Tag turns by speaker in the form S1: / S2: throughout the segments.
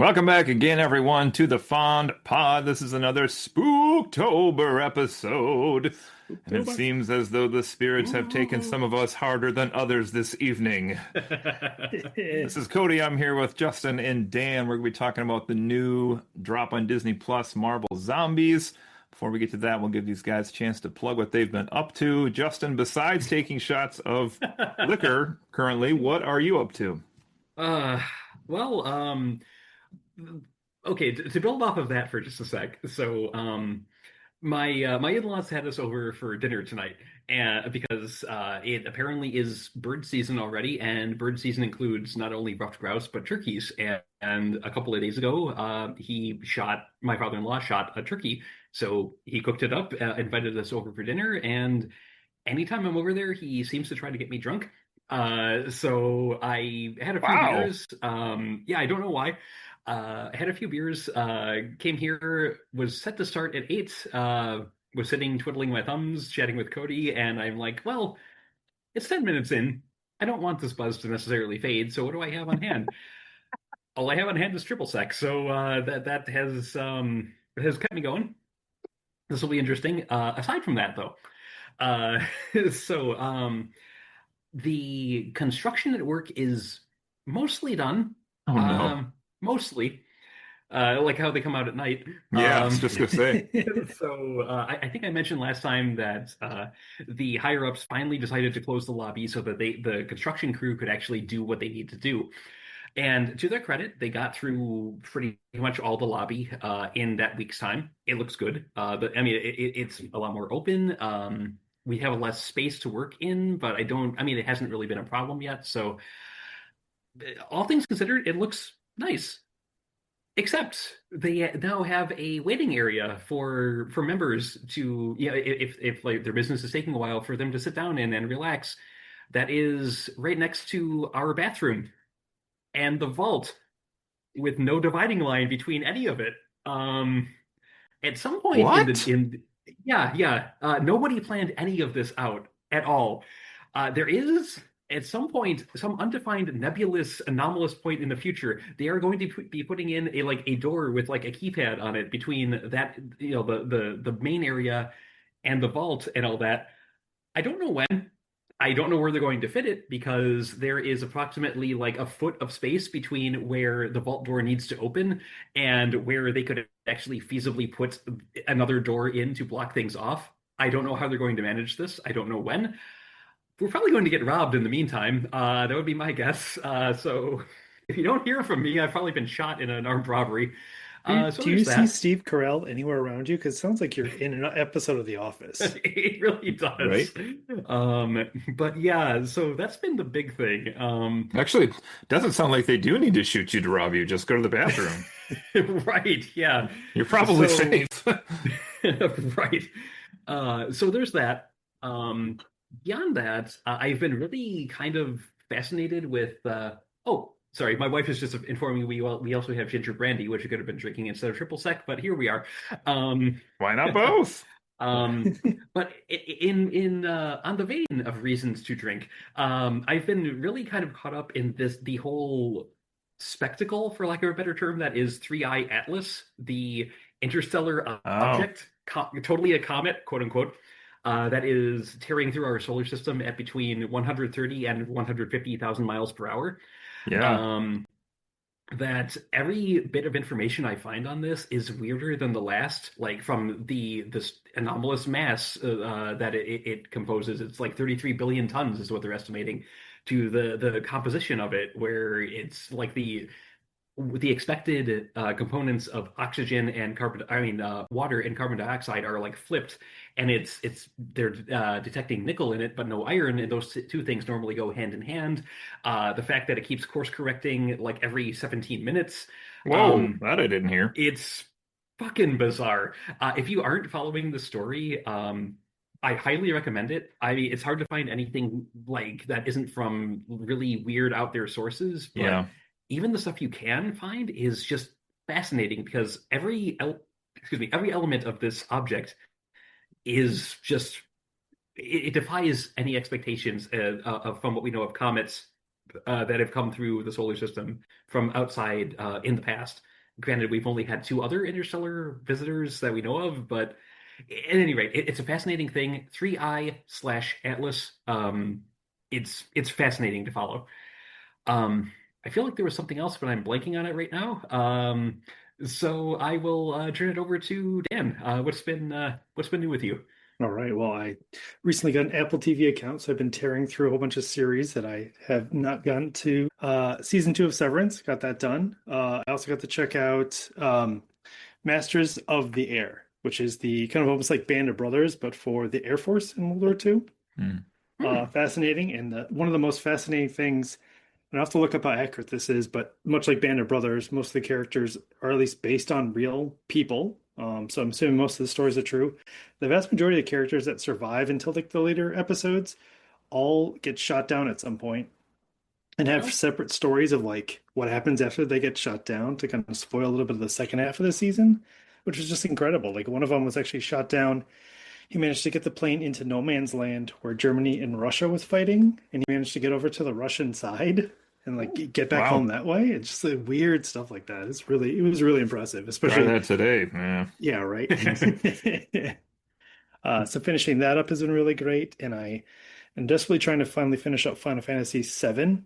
S1: Welcome back again, everyone, to the Fond Pod. This is another Spooktober episode, and it
S2: October.
S1: seems as though the spirits have taken some of
S2: Ooh.
S1: us harder than others this evening. This is Cody. I'm here with Justin and Dan. We're going to be talking about the new drop on Disney Plus, Marvel Zombies. Before we get to that, we'll give these guys a chance to plug what they've been up to. Justin, besides taking shots of liquor currently, what are you up to?
S2: Uh, well, okay, to build off of that for just a sec. My in-laws had us over for dinner tonight, and because it apparently is bird season already, and bird season includes not only ruffed grouse but turkeys. And a couple of days ago, my father-in-law shot a turkey, so he cooked it up, invited us over for dinner, and anytime I'm over there, he seems to try to get me drunk. So I had a few
S1: Wow.
S2: beers. Yeah, I don't know why. I had a few beers, came here, was set to start at 8, was sitting twiddling my thumbs, chatting with Cody, and I'm like, well, it's 10 minutes in. I don't want this buzz to necessarily fade, so what do I have on hand? All I have on hand is triple sec, so that has kept me going. This will be interesting. Aside from that, though, uh, so the construction at work is mostly done.
S1: Oh, no.
S2: Mostly, like how they come out at night.
S1: Yeah, I was just gonna say.
S2: I think I mentioned last time that the higher ups finally decided to close the lobby so that the construction crew could actually do what they need to do. And to their credit, they got through pretty much all the lobby in that week's time. It looks good. But I mean, it's a lot more open. We have less space to work in, but I mean, it hasn't really been a problem yet. So, all things considered, it looks nice. Except they now have a waiting area for members to, yeah, if like their business is taking a while for them to sit down in and relax. That is right next to our bathroom and the vault with no dividing line between any of it. Um, at some point
S1: What?
S2: nobody planned any of this out at all. There is at some point some undefined nebulous anomalous point in the future they are going to be putting in a door with like a keypad on it between that, the main area and the vault and all that. I don't know when. I don't know where they're going to fit it because there is approximately like a foot of space between where the vault door needs to open and where they could actually feasibly put another door in to block things off. I don't know how they're going to manage this. I don't know when. We're probably going to get robbed in the meantime. That would be my guess. So if you don't hear from me, I've probably been shot in an armed robbery. So
S3: Do you
S2: there's
S3: see
S2: that.
S3: Steve Carell anywhere around you? Because it sounds like you're in an episode of The Office.
S2: It really
S1: Right?
S2: does. But yeah, so that's been the big thing.
S1: Actually, doesn't sound like they do need to shoot you to rob you. Just go to the bathroom.
S2: Right, yeah.
S1: You're probably
S2: So,
S1: safe.
S2: right. So there's that. Um, Beyond that, I've been really kind of fascinated with. Oh, sorry, my wife is just informing me we also have ginger brandy, which we could have been drinking instead of triple sec, but here we are. Um,
S1: Why not both?
S2: Um, but in on the vein of reasons to drink, I've been really kind of caught up in the whole spectacle, for lack of a better term, that is Three Eye Atlas, the interstellar
S1: Oh,
S2: object, totally a comet, quote unquote, that is tearing through our solar system at between 130 and 150,000 miles per hour.
S1: yeah.
S2: Um, that every bit of information I find on this is weirder than the last, like from this anomalous mass that it composes. It's like 33 billion tons is what they're estimating to the composition of it, where it's like the expected components of oxygen and water and carbon dioxide are like flipped, and they're detecting nickel in it, but no iron, and those two things normally go hand in hand. The fact that it keeps course correcting like every 17 minutes,
S1: Whoa,
S2: um,
S1: that I didn't hear.
S2: it's fucking bizarre. If you aren't following the story, I highly recommend it. I mean, it's hard to find anything like that isn't from really weird out there sources, but
S1: Yeah.
S2: even the stuff you can find is just fascinating because every element of this object is just it defies any expectations from what we know of comets that have come through the solar system from outside in the past. Granted, we've only had two other interstellar visitors that we know of, but at any rate, it's a fascinating thing. 3I/Atlas. It's fascinating to follow. Um, I feel like there was something else, but I'm blanking on it right now. So I will turn it over to Dan. What's been new with you?
S3: All right. Well, I recently got an Apple TV account, so I've been tearing through a whole bunch of series that I have not gotten to. Season 2 of Severance, got that done. I also got to check out Masters of the Air, which is the kind of almost like Band of Brothers, but for the Air Force in World War II.
S1: Hmm.
S3: Fascinating. And one of the most fascinating things, and I have to look up how accurate this is, but much like Band of Brothers, most of the characters are at least based on real people. So I'm assuming most of the stories are true. The vast majority of the characters that survive until like the later episodes all get shot down at some point and have
S2: Oh,
S3: separate stories of like what happens after they get shot down to kind of spoil a little bit of the second half of the season, which was just incredible. Like one of them was actually shot down. He managed to get the plane into no man's land where Germany and Russia was fighting, and he managed to get over to the Russian side and like get back home
S1: Wow.
S3: that way. It's just like weird stuff like that. It was really impressive,
S1: Try
S3: especially
S1: that today. Yeah.
S3: yeah, right. So finishing that up has been really great, and I am desperately trying to finally finish up Final Fantasy VII.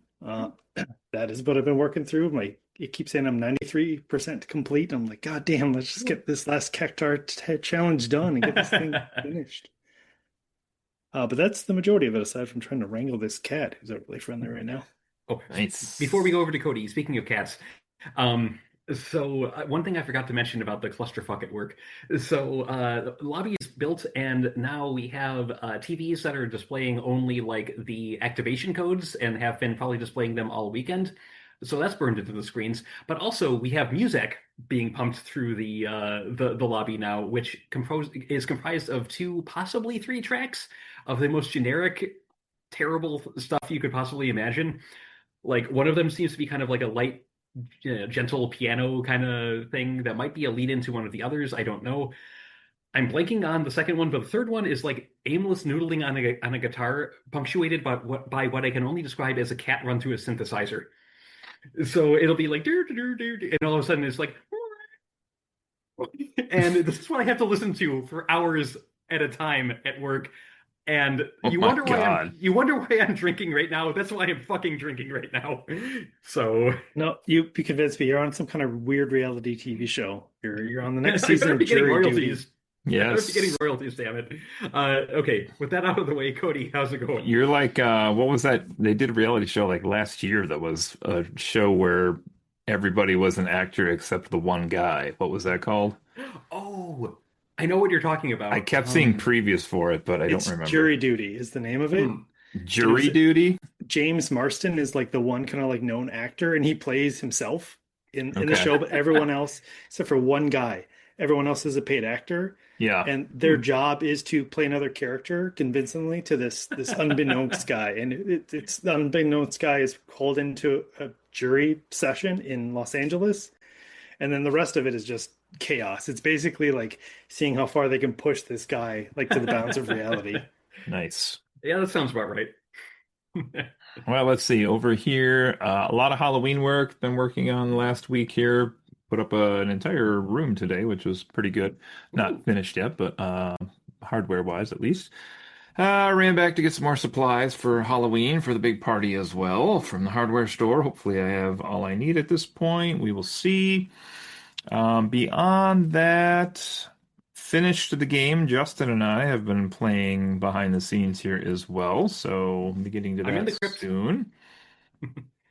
S3: That is what I've been working through. It keeps saying I'm 93% complete. I'm like, God damn, let's just get this last Cactar challenge done and get this thing finished. But that's the majority of it, aside from trying to wrangle this cat who's not really friendly right now.
S2: oh, before we
S1: Nice.
S2: go over to Cody, speaking of cats, um, one thing I forgot to mention about the clusterfuck at work. The lobby is built, and now we have TVs that are displaying only like the activation codes and have been probably displaying them all weekend. So that's burned into the screens. But also we have music being pumped through the lobby now, which is comprised of two, possibly three tracks of the most generic, terrible stuff you could possibly imagine. Like one of them seems to be kind of like a light, gentle piano kind of thing that might be a lead into one of the others. I don't know. I'm blanking on the second one, but the third one is like aimless noodling on a guitar, punctuated by what I can only describe as a cat run through a synthesizer. So it'll be like do do do do, and all of a sudden it's like, and this is what I have to listen to for hours at a time at work. And
S1: Oh my God.
S2: you wonder why I'm drinking right now. That's why I'm fucking drinking right now. So
S3: No, you convinced me. You're on some kind of weird reality TV show. You're on the next
S2: I
S3: season
S2: better
S3: of
S2: be getting
S3: Jury Duty.
S2: royalties. I better be getting
S1: Yes.
S2: royalties, damn it. Okay, with that out of the way, Cody, how's it going?
S1: You're like, what was that? They did a reality show like last year that was a show where everybody was an actor except the one guy. What was that called?
S2: Oh, I know what you're talking
S1: I
S2: about.
S1: kept seeing previews for it, but I don't
S3: It's
S1: remember.
S3: Jury Duty is the name of it.
S2: Hmm.
S3: And it
S1: Jury
S3: was
S1: duty?
S3: James Marston is like the one kind of like known actor, and he plays himself in the
S1: Okay.
S3: show, but everyone else, except for one guy, everyone else is a paid actor,
S1: Yeah.
S3: and their
S2: Hmm.
S3: job is to play another character convincingly to this unbeknownst guy, and it's the unbeknownst guy is called into a jury session in Los Angeles, and then the rest of it is just chaos. It's basically like seeing how far they can push this guy like to the bounds of reality.
S1: Nice.
S2: Yeah, that sounds about right.
S1: Well, let's see. Over here, a lot of Halloween work. Been working on last week here. Put up an entire room today, which was pretty good. Not
S2: Ooh.
S1: finished yet, but hardware wise at least. Ran back to get some more supplies for Halloween for the big party as well from the hardware store. Hopefully, I have all I need at this point. We will see. Beyond that, finished the game. Justin and I have been playing behind the scenes here as well, so we'll be getting to
S2: I'm in
S1: that
S2: the crypt.
S1: soon.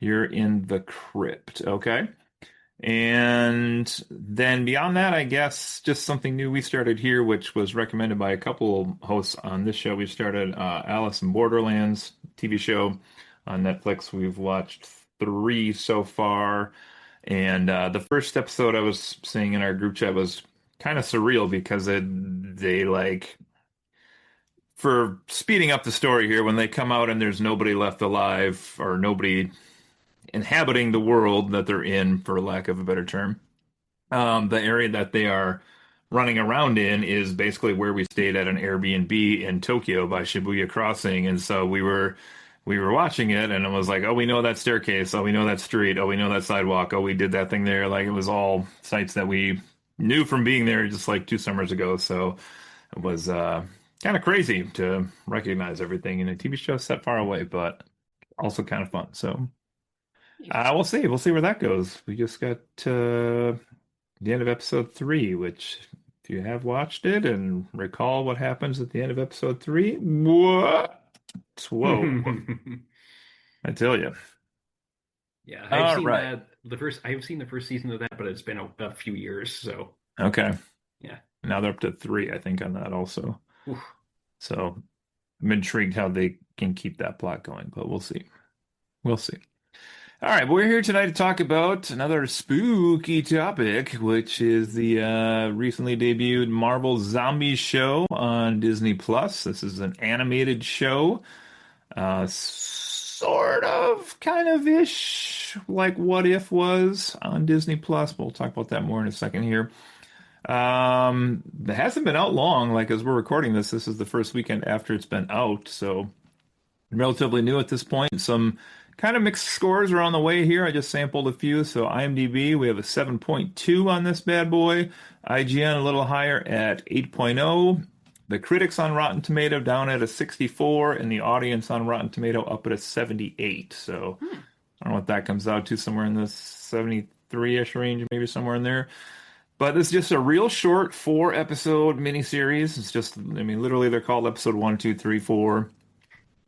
S1: You're in the crypt, okay? And then beyond that, I guess just something new we started here, which was recommended by a couple hosts on this show. We started Alice in Borderlands TV show on Netflix. We've watched three so far. And the first episode I was saying in our group chat was kind of surreal because they like for speeding up the story here when they come out and there's nobody left alive or nobody inhabiting the world that they're in, for lack of a better term. The area that they are running around in is basically where we stayed at an Airbnb in Tokyo by Shibuya Crossing, and so we were we were watching it and it was like, oh, we know that staircase. Oh, we know that street. Oh, we know that sidewalk. Oh, we did that thing there. Like it was all sites that we knew from being there just like 2 summers ago. So it was kind of crazy to recognize everything in a TV show set far away, but also kind of fun. So we'll see. We'll see where that goes. We just got to the end of episode 3, which if you have watched it and recall what happens at the end of episode 3, what? Whoa. I tell you.
S2: Yeah,
S1: All right.
S2: I've seen the first season of that, but it's been a few years, so
S1: Okay.
S2: yeah.
S1: Now they're up to 3, I think, on that also.
S2: Oof.
S1: So I'm intrigued how they can keep that plot going, but we'll see. We'll see. All right, we're here tonight to talk about another spooky topic, which is the recently debuted Marvel Zombies show on Disney Plus. This is an animated show, sort of, kind of ish, like What If was on Disney Plus. We'll talk about that more in a second here. It hasn't been out long. Like as we're recording this, this is the first weekend after it's been out, so relatively new at this point. Some kind of mixed scores are on the way here. I just sampled a few. So IMDb, we have a 7.2 on this bad boy. IGN a little higher at 8.0. The critics on Rotten Tomato down at a 64, and the audience on Rotten Tomato up at a 78. So I don't know what that comes out to, somewhere in the 73-ish range, maybe somewhere in there. But this is just a real short 4-episode miniseries. It's just, I mean, literally they're called episode 1, 2, 3, 4,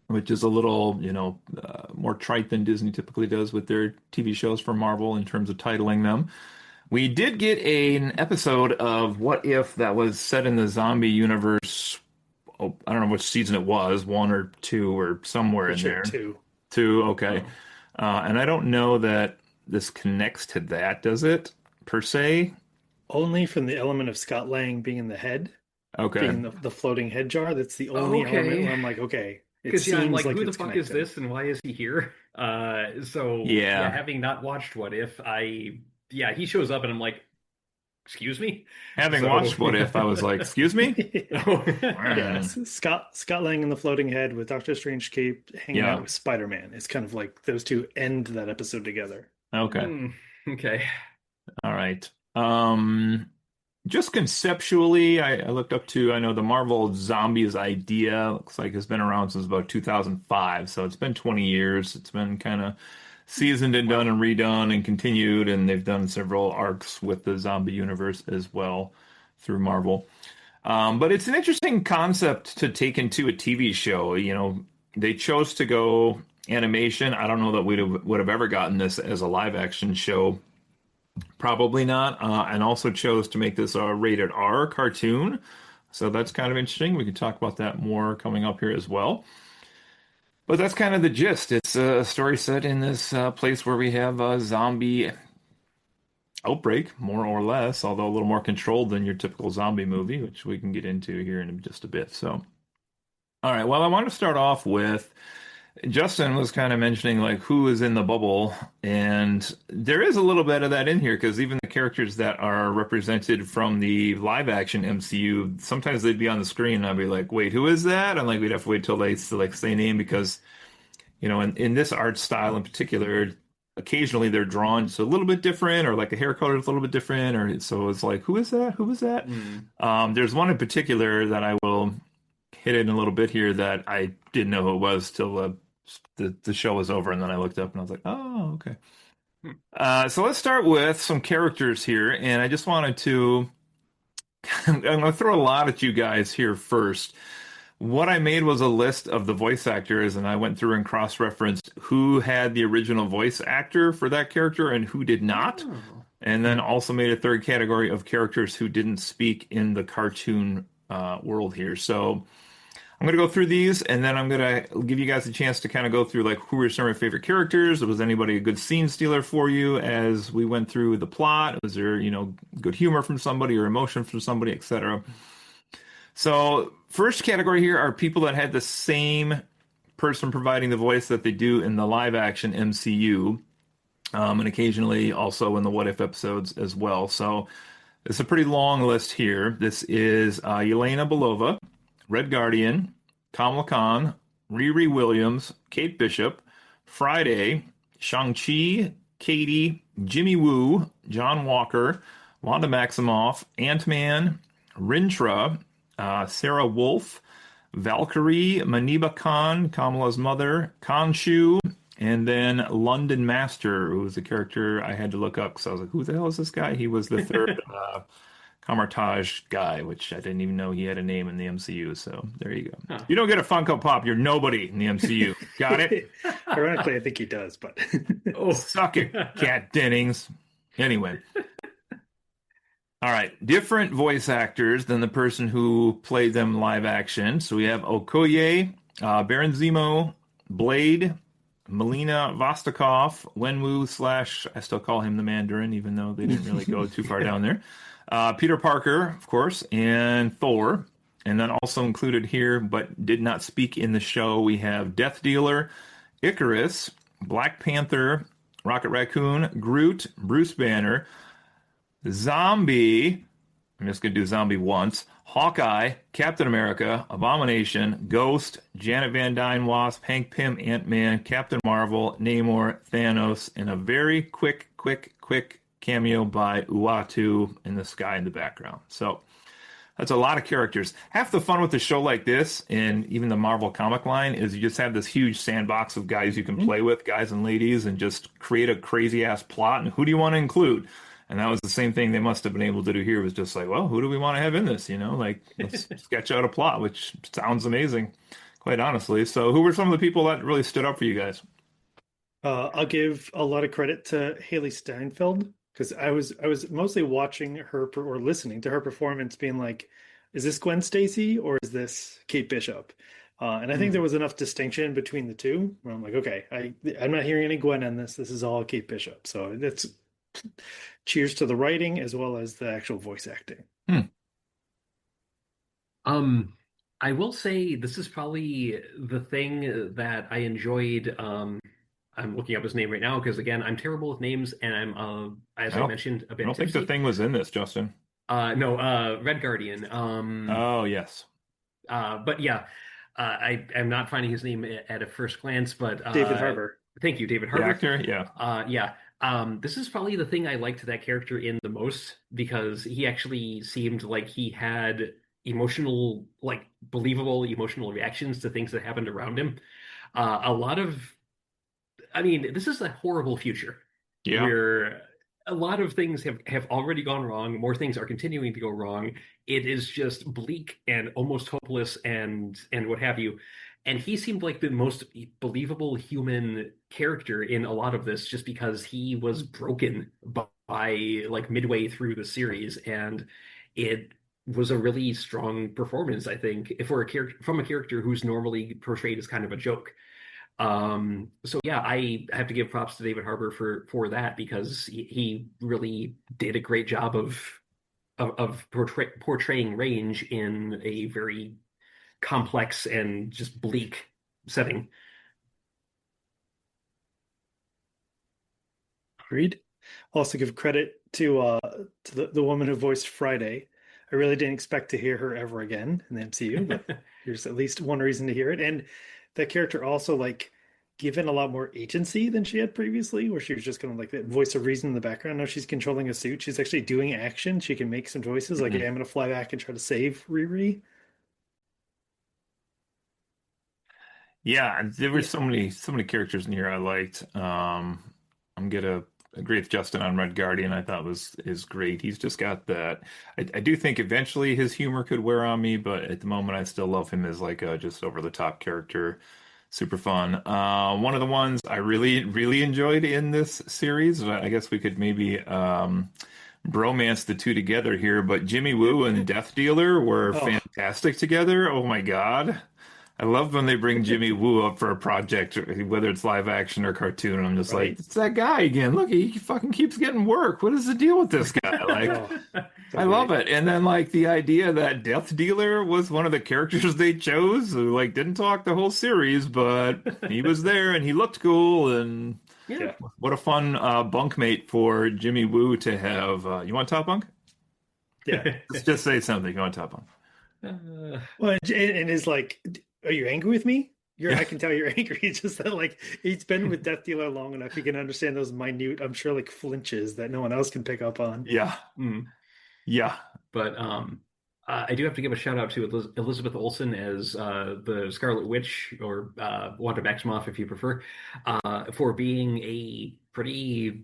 S1: which is a little, more trite than Disney typically does with their TV shows for Marvel in terms of titling them. We did get an episode of What If that was set in the zombie universe. Oh, I don't know which season it was, 1 or 2 or somewhere in there.
S3: 2.
S1: 2, okay.
S2: Oh.
S1: And I don't know that this connects to that, does it, per se?
S3: Only from the element of Scott Lang being in the head,
S1: Okay.
S3: being the floating head jar. That's the only element where I'm like, okay, it
S2: Because I'm
S3: seems
S2: like,
S3: like
S2: who the
S3: it's
S2: fuck
S3: connected.
S2: is this and why is he here? So
S1: Yeah.
S2: having not watched What If, he shows up and I'm like, excuse me?
S1: Having watched What If, I was like, excuse me?
S3: Yes, Scott Lang in the floating head with Doctor Strange cape hanging out with Spider-Man. It's kind of like those two end that episode together.
S1: Okay.
S2: Okay.
S1: All right. Just conceptually, I looked up to, I know the Marvel Zombies idea looks like it's been around since about 2005. So it's been 20 years. It's been kind of seasoned and done and redone and continued. And they've done several arcs with the zombie universe as well through Marvel. But it's an interesting concept to take into a TV show. You know, they chose to go animation. I don't know that we would have ever gotten this as a live action show. Probably not. And also chose to make this a rated R cartoon. So that's kind of interesting. We can talk about that more coming up here as well. But that's kind of the gist. It's a story set in this place where we have a zombie outbreak, more or less, although a little more controlled than your typical zombie movie, which we can get into here in just a bit. So, all right. Well, I want to start off with Justin was kind of mentioning like who is in the bubble, and there is a little bit of that in here because even the characters that are represented from the live action MCU, sometimes they'd be on the screen and I'd be like, wait, who is that? And like we'd have to wait till they like say name because, in this art style in particular, occasionally they're drawn just a little bit different or like the hair color is a little bit different, or so it's like, who is that? Who is that? There's one in particular that I will hit in a little bit here that I didn't know who it was till the show was over, and then I looked up and I was like, oh, okay. So let's start with some characters here, and I just wanted to I'm going to throw a lot at you guys here first. What I made was a list of the voice actors, and I went through and cross-referenced who had the original voice actor for that character and who did not. And then also made a third category of characters who didn't speak in the cartoon world here. So I'm going to go through these, and then I'm going to give you guys a chance to kind of go through, like, who were some of your favorite characters? Was anybody a good scene stealer for you as we went through the plot? Was there, good humor from somebody or emotion from somebody, etc.? So first category here are people that had the same person providing the voice that they do in the live-action MCU, and occasionally also in the What If episodes as well. So it's a pretty long list here. This is Yelena Belova, Red Guardian, Kamala Khan, Riri Williams, Kate Bishop, Friday, Shang-Chi, Katie, Jimmy Woo, John Walker, Wanda Maximoff, Ant-Man, Rintra, Sarah Wolf, Valkyrie, Maniba Khan, Kamala's mother, Khonshu, and then London Master, who was a character I had to look up because I was like, who the hell is this guy? He was the third Kamartaj guy, which I didn't even know he had a name in the MCU. So there you go.
S2: Huh.
S1: You don't get a Funko Pop, you're nobody in the MCU. Got it?
S3: Ironically, I think he does, but
S2: Oh,
S1: Suck it, Kat Dennings. Anyway. All right, different voice actors than the person who played them live action. So we have Okoye, Baron Zemo, Blade, Melina Vostokov, Wenwu slash, I still call him the Mandarin, even though they didn't really go too far down there. Peter Parker, of course, and Thor. And then also included here, but did not speak in the show, we have Death Dealer, Icarus, Black Panther, Rocket Raccoon, Groot, Bruce Banner, Zombie, I'm just going to do Zombie once, Hawkeye, Captain America, Abomination, Ghost, Janet Van Dyne Wasp, Hank Pym, Ant-Man, Captain Marvel, Namor, Thanos, and a very quick cameo by Uatu in the sky in the background. So that's a lot of characters. Half the fun with a show like this, and even the Marvel comic line, is you just have this huge sandbox of guys you can play with, guys and ladies, and just create a crazy-ass plot, and who do you want to include? And that was the same thing they must have been able to do here, was just like, well, who do we want to have in this? You know, like, let's sketch out a plot, which sounds amazing, quite honestly. So who were some of the people that really stood up for you guys?
S3: I'll give a lot of credit to Haley Steinfeld because I was mostly watching her or listening to her performance, being like, is this Gwen Stacy or is this Kate Bishop? And I think there was enough distinction between the two where I'm like, okay, I'm not hearing any Gwen in this. This is all Kate Bishop. So that's cheers to the writing as well as the actual voice acting.
S2: I will say this is probably the thing that I enjoyed. I'm looking up his name right now because again, I'm terrible with names, and I'm as I mentioned a bit.
S1: I don't think the thing was in this, Justin.
S2: No, Red Guardian.
S1: Oh yes.
S2: But yeah, I am not finding his name at a first glance, but
S3: David Harbour.
S2: Thank you, David Harbour.
S1: The actor, yeah.
S2: Yeah. This is probably the thing I liked that character in the most because he actually seemed like he had emotional, like believable emotional reactions to things that happened around him. I mean, this is a horrible future where a lot of things have already gone wrong. More things are continuing to go wrong. It is just bleak and almost hopeless and what have you. And he seemed like the most believable human character in a lot of this just because he was broken by like midway through the series. And it was a really strong performance, I think, for a character from a character who's normally portrayed as kind of a joke. So yeah, I have to give props to David Harbour for that because he really did a great job of portraying range in a very complex and just bleak setting.
S3: Agreed. Also give credit to the woman who voiced Friday. I really didn't expect to hear her ever again in the MCU, but here's at least one reason to hear it. And that character also like given a lot more agency than she had previously, where she was just kind of like the voice of reason in the background. Now she's controlling a suit. She's actually doing action. She can make some choices like, hey, I'm going to fly back and try to save Riri.
S1: Yeah, there were so many characters in here I liked. I'm gonna agree with Justin on Red Guardian. I thought is great. He's just got that. I do think eventually his humor could wear on me, but at the moment I still love him as like a just over the top character. Super fun. One of the ones I really enjoyed in this series, I guess we could maybe bromance the two together here, but Jimmy Woo and Death Dealer were fantastic together. Oh my God. I love when they bring Jimmy Woo up for a project, whether it's live action or cartoon. And I'm just like, it's that guy again. Look, he fucking keeps getting work. What is the deal with this guy? Like, I love it. And then like the idea that Death Dealer was one of the characters they chose, who like didn't talk the whole series, but he was there and he looked cool. And what a fun bunkmate for Jimmy Woo to have. You want top bunk?
S3: Yeah,
S1: just say something. You want top bunk?
S3: Well, and is like, are you angry with me? I can tell you're angry. It's just that like he's been with Death Dealer long enough. He can understand those minute, I'm sure, like flinches that no one else can pick up on.
S1: Yeah.
S2: Mm.
S1: Yeah.
S2: But I do have to give a shout out to Elizabeth Olsen as the Scarlet Witch, or Wanda Maximoff, if you prefer, for being a pretty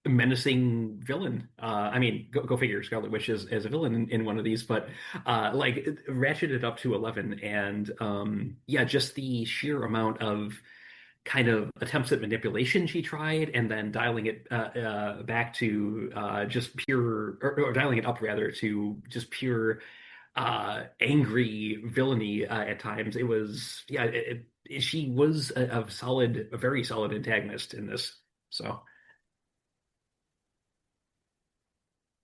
S2: menacing villain. I mean, go figure, Scarlet Witch is as a villain in one of these, but like ratcheted up to 11, and yeah, just the sheer amount of kind of attempts at manipulation she tried, and then dialing it back to just pure, or dialing it up rather to just pure angry villainy at times. It was, yeah, she was a very solid antagonist in this. So,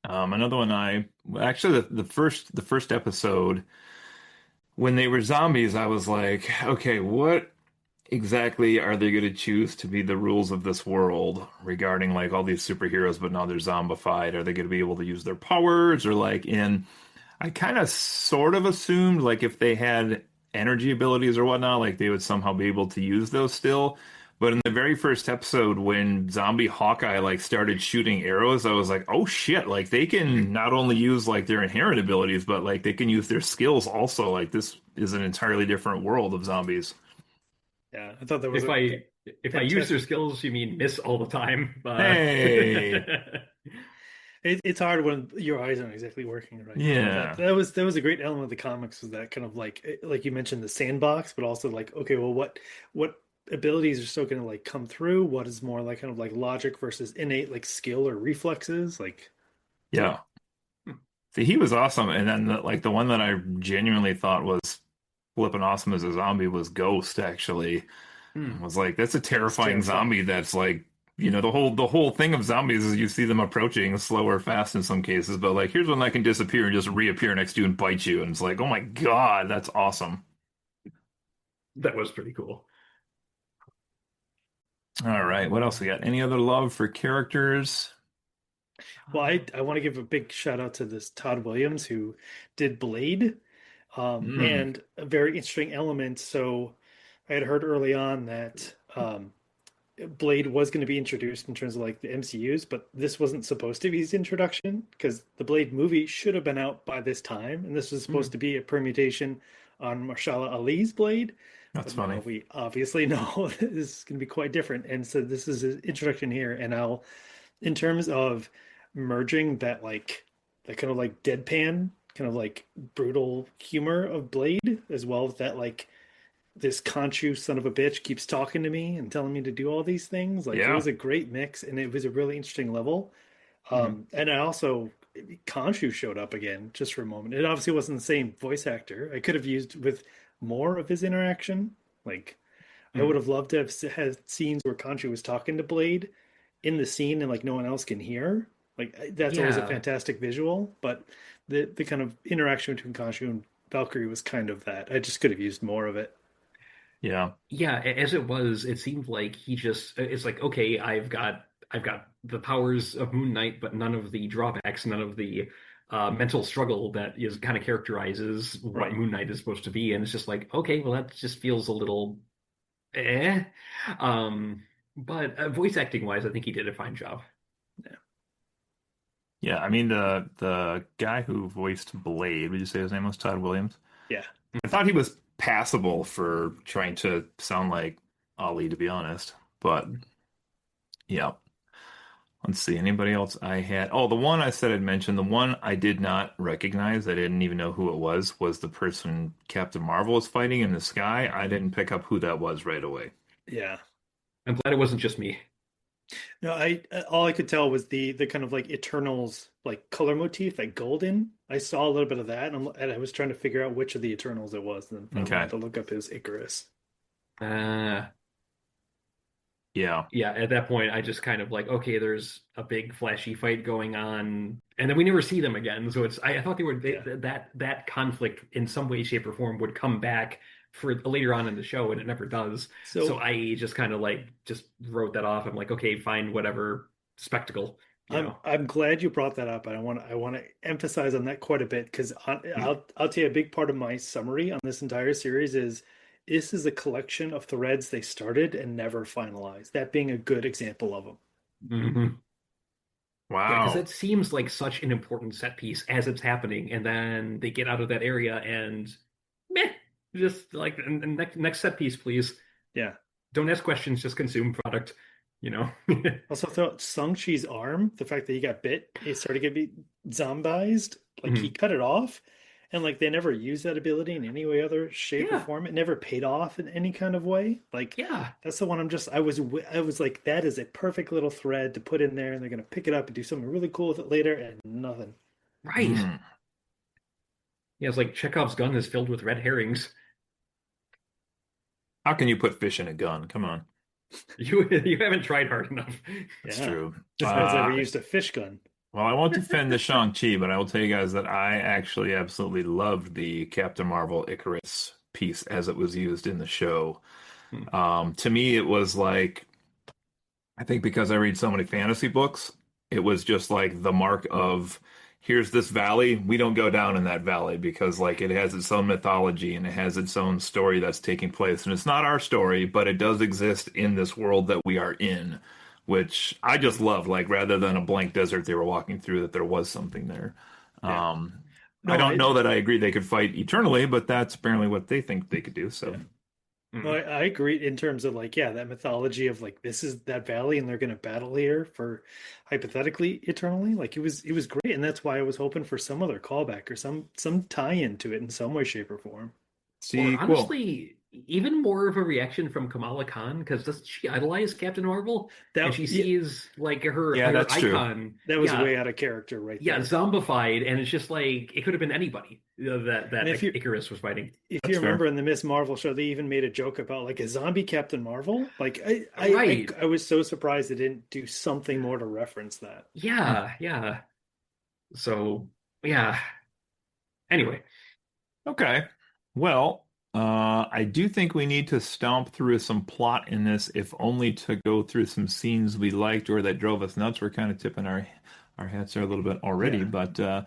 S1: Another one I actually the first episode when they were zombies, I was like, okay, what exactly are they going to choose to be the rules of this world regarding like all these superheroes, but now they're zombified? Are they going to be able to use their powers or like in I kind of sort of assumed like if they had energy abilities or whatnot, like they would somehow be able to use those still. But in the very first episode, when zombie Hawkeye like started shooting arrows, I was like, oh shit, like they can not only use like their inherent abilities, but like they can use their skills also. Like this is an entirely different world of zombies.
S3: Yeah, I thought that was
S2: if
S3: a
S2: I if I use their
S3: fantastic.
S2: skills, you mean miss all the time?
S1: Hey,
S3: It's hard when your eyes aren't exactly working right, but
S1: yeah,
S3: that was a great element of the comics, was that kind of like you mentioned, the sandbox, but also like, okay, well, what abilities are still going to like come through? What is more like kind of like logic versus innate like skill or reflexes? Like,
S1: yeah. See, he was awesome, and then like the one that I genuinely thought was flipping awesome as a zombie was Ghost, actually. I
S2: Hmm.
S1: was like, that's a
S3: that is
S1: terrifying
S3: terrifying.
S1: zombie that's like, the whole thing of zombies is you see them approaching slow or fast in some cases, but like here's one that can disappear and just reappear next to you and bite you, and it's like, oh my God, that's awesome.
S2: That was pretty cool.
S1: All right, what else we got? Any other love for characters?
S3: Well, I want to give a big shout out to this Todd Williams who did Blade,
S1: Mm,
S3: and a very interesting element. So I had heard early on that Blade was going to be introduced in terms of like the MCU's, but this wasn't supposed to be his introduction because the Blade movie should have been out by this time, and this was supposed
S2: Hmm.
S3: to be a permutation on Marshala Ali's Blade.
S1: that's
S3: But now
S1: funny.
S3: we obviously know this is going to be quite different, and so this is his introduction here. And I'll, in terms of merging that kind of like deadpan, kind of like brutal humor of Blade, as well as that like this Conchu son of a bitch keeps talking to me and telling me to do all these things. Like it
S1: Yeah,
S3: was a great mix, and it was a really interesting level.
S2: Hmm.
S3: And I also Conchu showed up again just for a moment. It obviously wasn't the same voice actor. I could have used with more of his interaction. Like I would
S2: Hmm.
S3: have loved to have had scenes where Conchu was talking to Blade in the scene and like no one else can hear. Like that's always a
S2: Yeah.
S3: fantastic visual, but the kind of interaction between Conchu and Valkyrie was kind of that. I just could have used more of it.
S1: yeah,
S2: Yeah, as it was, it seemed like he just, it's like, okay, I've got the powers of Moon Knight, but none of the drawbacks, none of the mental struggle that is kind of characterizes what
S3: Right.
S2: Moon Knight is supposed to be. And it's just like, okay, well, that just feels a little eh. Um, but voice acting wise, I think he did a fine job.
S3: Yeah.
S1: yeah. I mean, the guy who voiced Blade, would you say his name was Todd Williams?
S3: Yeah.
S1: I thought he was passable for trying to sound like Ali, to be honest. But yeah, let's see. Anybody else I had? Oh, the one I said I'd mentioned, the one I did not recognize, I didn't even know who it was the person Captain Marvel was fighting in the sky. I didn't pick up who that was right away.
S3: Yeah.
S2: I'm glad it wasn't just me.
S3: No, I all I could tell was the kind of like Eternals like color motif, like golden. I saw a little bit of that, and I was trying to figure out which of the Eternals it was, and then finally
S1: Okay.
S3: had to look up his Icarus.
S2: Uh,
S1: Yeah.
S2: yeah, at that point, I just kind of like, okay, there's a big flashy fight going on, and then we never see them again. So I thought
S3: Yeah.
S2: that conflict in some way, shape, or form would come back for later on in the show, and it never does. So
S3: So
S2: I just kind of like just wrote that off. I'm like, okay, fine, whatever, spectacle, you know.
S3: I'm glad you brought that up, and I want to emphasize on that quite a bit because
S1: Hmm.
S3: I'll tell you a big part of my summary on this entire series is this is a collection of threads they started and never finalized. That being a good example of them.
S2: Mm-hmm. Yeah, because
S1: Wow.
S2: it seems like such an important set piece as it's happening, and then they get out of that area and meh, just like and next set piece, please.
S3: Yeah.
S2: Don't ask questions, just consume product, you know.
S3: Also, thought Shang-Chi's arm, the fact that he got bit, he started to get zombized, like he
S2: Mhm.
S3: cut it off, and like they never used that ability in any way, other shape or
S2: Yeah,
S3: form. It never paid off in any kind of way. Like
S2: yeah,
S3: that's the one I was like, that is a perfect little thread to put in there, and they're gonna pick it up and do something really cool with it later, and nothing.
S2: right.
S1: Hmm.
S2: Yeah, it's like Chekhov's gun is filled with red herrings.
S1: How can you put fish in a gun? Come on.
S2: You haven't tried hard enough.
S1: That's
S3: Yeah,
S1: true.
S3: no one's ever used a fish gun.
S1: Well, I won't defend the Shang-Chi, but I will tell you guys that I actually absolutely loved the Captain Marvel Icarus piece as it was used in the show.
S2: Hmm.
S1: To me, it was like, I think because I read so many fantasy books, it was just like the mark of here's this valley. We don't go down in that valley because like it has its own mythology and it has its own story that's taking place. And it's not our story, but it does exist in this world that we are in, which I just love. Like rather than a blank desert they were walking through, that there was something there.
S3: Yeah.
S1: Um, I
S3: No,
S1: don't
S3: I
S1: know that I agree they could fight eternally, but that's apparently what they think they could do. So,
S3: yeah. No,
S2: Hmm.
S3: I agree in terms of like, yeah, that mythology of like this is that valley and they're gonna battle here for hypothetically eternally. Like it was great, and that's why I was hoping for some other callback or some tie-in to it in some way, shape, or form.
S2: Or
S1: sequel.
S2: honestly, even more of a reaction from Kamala Khan, because doesn't she idolize Captain Marvel? And
S3: That
S2: she
S3: yeah,
S2: sees like her
S1: Yeah,
S2: her
S1: that's true.
S2: icon,
S3: that was
S2: yeah,
S3: way out of character right
S2: yeah,
S3: there.
S2: zombified, and it's just like it could have been anybody
S3: And
S2: that Icarus was fighting.
S3: if you
S1: That's fair.
S3: remember in the Miss Marvel show, they even made a joke about like a zombie Captain Marvel. Like
S2: Right.
S3: I was so surprised they didn't do something more to reference that.
S1: Hmm.
S2: Yeah, yeah. So yeah. Anyway,
S1: Okay. Well, I do think we need to stomp through some plot in this, if only to go through some scenes we liked or that drove us nuts. We're kind of tipping our hats there a little bit already,
S3: Yeah.
S1: but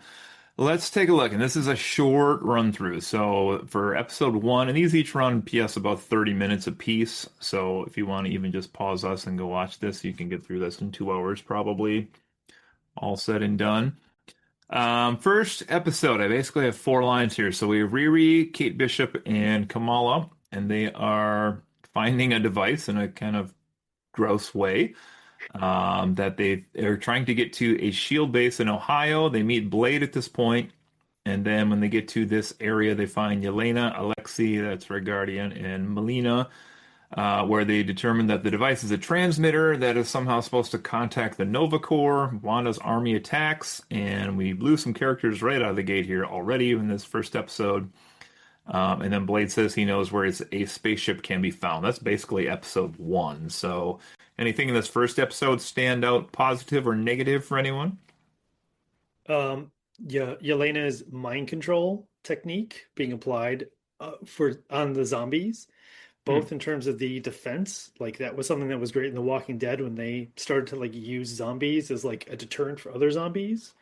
S1: let's take a look. And this is a short run through. So for episode one, and these each run PS about 30 minutes apiece. So if you want to even just pause us and go watch this, you can get through this in 2 hours probably, all said and done. First episode, I basically have four lines here. So we have Riri, Kate Bishop, and Kamala, and they are finding a device in a kind of gross way that they're trying to get to a shield base in Ohio. They meet Blade at this point, and then when they get to this area, they find Yelena, Alexei, that's her guardian, and Melina, where they determine that the device is a transmitter that is somehow supposed to contact the Nova Corps. Wanda's army attacks, and we lose some characters right out of the gate here already in this first episode. And then Blade says he knows where a spaceship can be found. That's basically episode one. So, anything in this first episode stand out positive or negative for anyone?
S3: Yeah, Yelena's mind control technique being applied for on the zombies,
S2: hmm.
S3: both in terms of the defense, like that was something that was great in The Walking Dead when they started to like use zombies as like a deterrent for other zombies.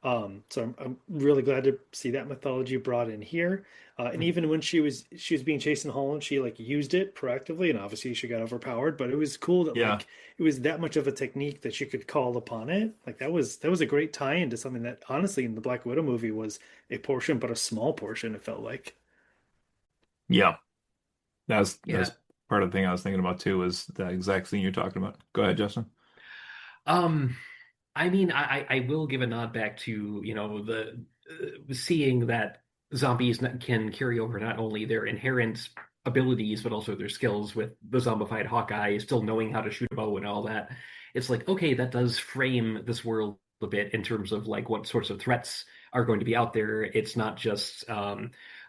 S3: So I'm really glad to see that mythology brought in here. And even when she was being chased in Holland, she like used it proactively, and obviously she got overpowered. But it was cool that
S1: Yeah.
S3: like it was that much of a technique that she could call upon it. Like that was a great tie-in to something that honestly in the Black Widow movie was a portion, but a small portion. It felt like.
S1: Yeah. That's
S2: Yeah.
S1: part of the thing I was thinking about too, was the exact thing you're talking about. Go ahead, Justin.
S2: Um, I mean, I will give a nod back to, the seeing that zombies can carry over not only their inherent abilities, but also their skills with the zombified Hawkeye, still knowing how to shoot a bow and all that. It's like, okay, that does frame this world a bit in terms of like what sorts of threats are going to be out there. It's not just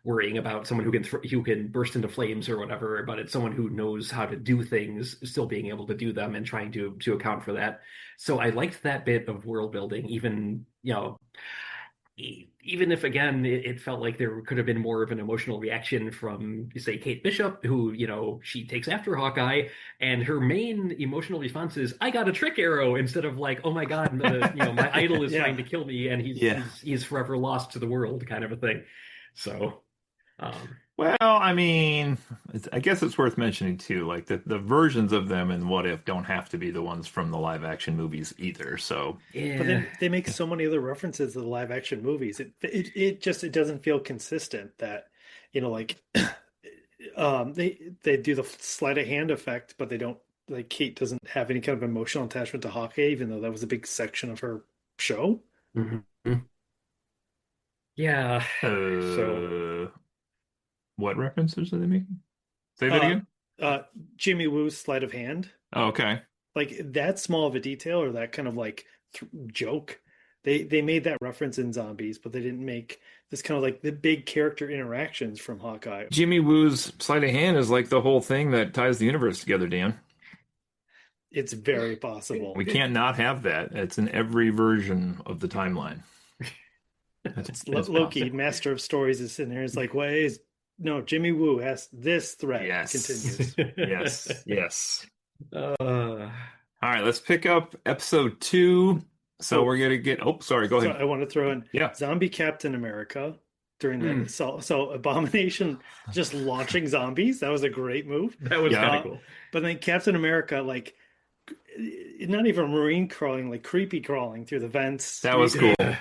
S2: worrying about someone who can burst into flames or whatever, but it's someone who knows how to do things, still being able to do them and trying to account for that. So I liked that bit of world building, even even if again it felt like there could have been more of an emotional reaction from say Kate Bishop, who she takes after Hawkeye, and her main emotional response is I got a trick arrow, instead of like, oh my God, my idol is trying
S3: Yeah.
S2: to kill me and he's
S1: Yeah.
S2: he's he's forever lost to the world, kind of a thing. So
S1: Well, I mean, I guess it's worth mentioning too, like the versions of them in What If don't have to be the ones from the live action movies either. So
S3: But
S2: Yeah.
S3: they make so many other references to the live action movies. It doesn't feel consistent that, like they do the sleight of hand effect, but they don't, like, Kate doesn't have any kind of emotional attachment to Hawkeye, even though that was a big section of her show.
S2: Mhm. Yeah. So
S1: uh, what references are they making? Say that
S3: Uh
S1: again.
S3: Jimmy Woo's sleight of hand,
S1: Oh, okay.
S3: like that small of a detail or that kind of like joke. They made that reference in Zombies, but they didn't make this kind of like the big character interactions from Hawkeye.
S1: Jimmy Woo's sleight of hand is like the whole thing that ties the universe together, Dan.
S3: It's very possible.
S1: We can't not have that. It's in every version of the timeline.
S3: It's
S1: It's
S3: Loki,
S1: possible.
S3: master of stories, is sitting there. It's like, why is no Jimmy Woo has this threat
S1: Yes.
S3: continues.
S1: Yes. Yes.
S2: uh,
S1: All right, let's pick up episode 2. So
S3: Oh,
S1: we're gonna get. Oh, sorry. Go
S3: so
S1: ahead.
S3: I want to throw in
S1: Yeah.
S3: Zombie Captain America during that
S2: mm,
S3: assault. So Abomination just launching zombies. That was a great move.
S2: that was kind
S1: Yeah.
S2: of cool.
S3: But then Captain America, like, not even marine crawling, like creepy crawling through the vents.
S1: That was cool.
S3: It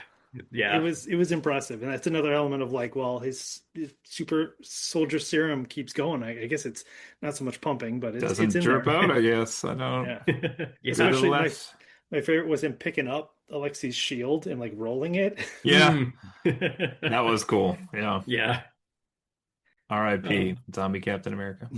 S2: Yeah.
S3: was impressive, and that's another element of like, well, his super soldier serum keeps going. I guess it's not so much pumping, but it's
S1: Doesn't
S3: in
S1: drip
S3: there.
S1: out, I guess. I don't.
S3: Yeah.
S1: To
S2: Yeah.
S1: the
S3: Especially
S1: left.
S3: my favorite was him picking up Alexi's shield and like rolling it.
S1: Yeah,
S2: Mm.
S1: that was cool. Yeah.
S2: Yeah. Uh,
S1: R.I.P. Zombie Captain America.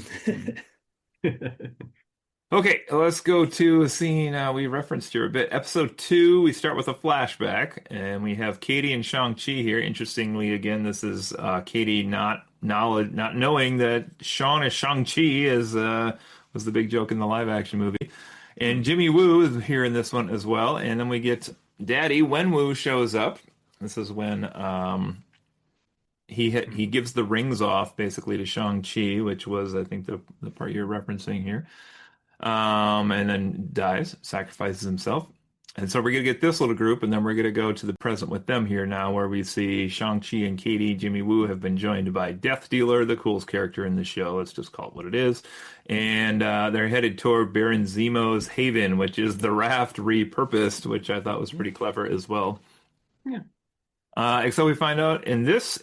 S1: Okay, let's go to a scene we referenced here a bit. Episode 2, we start with a flashback, and we have Katie and Shang-Chi here. Interestingly, again, this is Katie not knowing that Sean is Shang-Chi was the big joke in the live action movie. And Jimmy Woo is here in this one as well. And then we get Daddy Wenwu shows up. This is when he gives the rings off basically to Shang-Chi, which was I think the part you're referencing here. And then dies, sacrifices himself. And so we're gonna get this little group, and then we're gonna go to the present with them here now, where we see Shang-Chi and Katie, Jimmy Woo have been joined by Death Dealer, the coolest character in the show. Let's just call it what it is. And they're headed toward Baron Zemo's Haven, which is the raft repurposed, which I thought was pretty clever as well.
S2: yeah.
S1: So we find out in this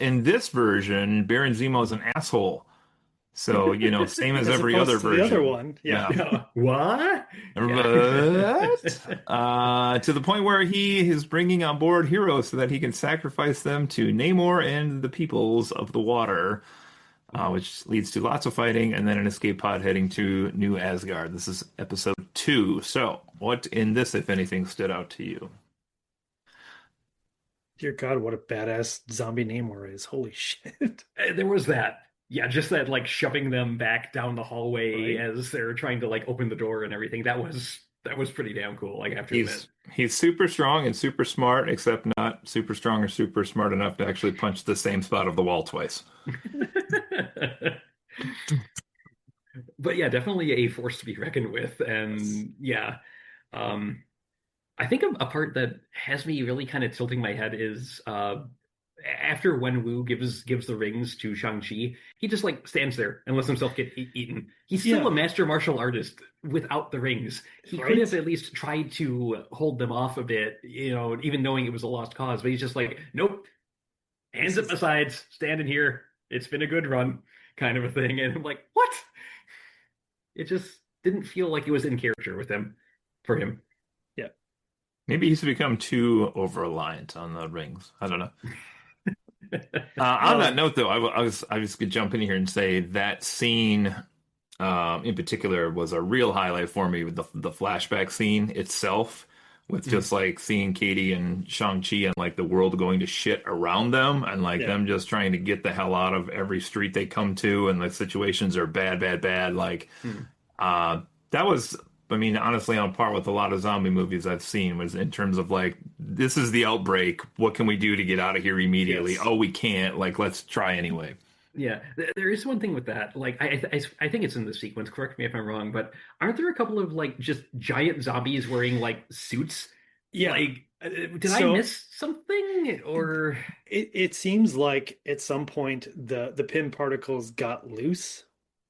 S1: version, Baron Zemo is an asshole. So, same as
S3: As
S1: every other
S3: opposed to the other
S1: version.
S3: one. Yeah.
S1: Yeah.
S2: Yeah. What?
S1: But to the point where he is bringing on board heroes so that he can sacrifice them to Namor and the peoples of the water, which leads to lots of fighting and then an escape pod heading to New Asgard. This is episode 2. So, what in this, if anything, stood out to you?
S3: Dear God, what a badass zombie Namor is. Holy shit.
S2: There was that. Yeah, just that like shoving them back down the hallway
S3: Right?
S2: as they're trying to like open the door and everything. That was pretty damn cool. Like I have to admit.
S1: He's super strong and super smart, except not super strong or super smart enough to actually punch the same spot of the wall twice.
S2: But yeah, definitely a force to be reckoned with. And yeah, um, I think a part that has me really kind of tilting my head is after Wenwu gives the rings to Shang-Chi, he just like stands there and lets himself get eaten. He's still
S3: Yeah.
S2: a master martial artist without the rings. He could
S3: Right?
S2: have at least tried to hold them off a bit, even knowing it was a lost cause. But he's just like, nope, hands at my sides, standing here. It's been a good run, kind of a thing. And I'm like, what? It just didn't feel like it was in character with him for him.
S3: Yeah.
S1: Maybe he's become too over-reliant on the rings. I don't know. On that note, though, I was gonna jump in here and say that scene in particular was a real highlight for me with the flashback scene itself, with just like seeing Katie and Shang-Chi and like the world going to shit around them and like
S3: Yeah.
S1: them just trying to get the hell out of every street they come to and the situations are bad, bad, bad. Like
S2: Hmm.
S1: that was, I mean, honestly, on par with a lot of zombie movies I've seen was in terms of like, this is the outbreak. What can we do to get out of here immediately?
S3: Yes.
S1: Oh, we can't. Like, let's try anyway.
S2: Yeah, there is one thing with that. Like, I think it's in the sequence. Correct me if I'm wrong, but aren't there a couple of like just giant zombies wearing like suits?
S3: Yeah.
S2: Like, did I
S3: So-
S2: miss something? Or
S3: It seems like at some point the pin particles got loose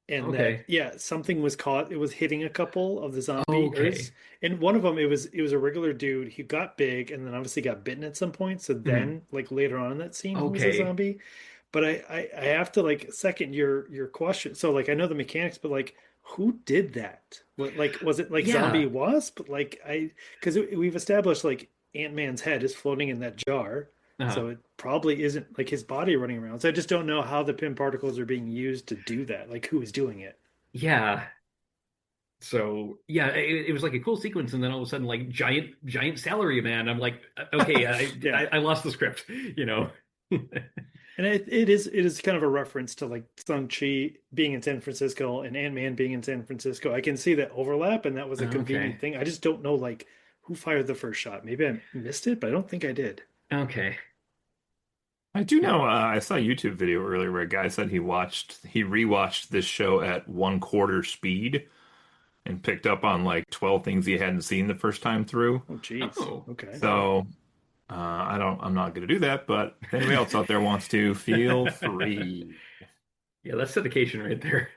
S3: and that
S2: Okay.
S3: yeah, something was caught. It was hitting a couple of the zombies,
S2: Okay.
S3: and one of them it was a regular dude. He got big, and then obviously got bitten at some point. So
S2: Mhm.
S3: then, like later on in that scene, he was a
S2: Okay.
S3: zombie. But I have to like second your question. So like I know the mechanics, but like who did that? What like was it like zombie
S2: Yeah.
S3: wasp? Like I because we've established like Ant-Man's head is floating in that jar.
S2: Uh,
S3: So it probably isn't like his body running around. So I just don't know how the pin particles are being used to do that. Like who is doing it?
S2: yeah. So yeah, it was like a cool sequence, and then all of a sudden, like giant salary man. I'm like, okay,
S3: Yeah.
S2: I lost the script, you know.
S3: And it is kind of a reference to like Shang-Chi being in San Francisco and Ant-Man being in San Francisco. I can see that overlap, and that was a
S2: Okay.
S3: convenient thing. I just don't know like who fired the first shot. Maybe I missed it, but I don't think I did.
S2: Okay.
S1: I do
S2: Yeah.
S1: know. I saw a YouTube video earlier where a guy said he rewatched this show at 1/4 speed and picked up on like 12 things he hadn't seen the first time through.
S3: Oh, geez.
S2: Oh,
S3: Okay.
S2: wow.
S1: So I'm not going to do that. But if anybody else out there wants to, feel free.
S2: Yeah, that's dedication right there.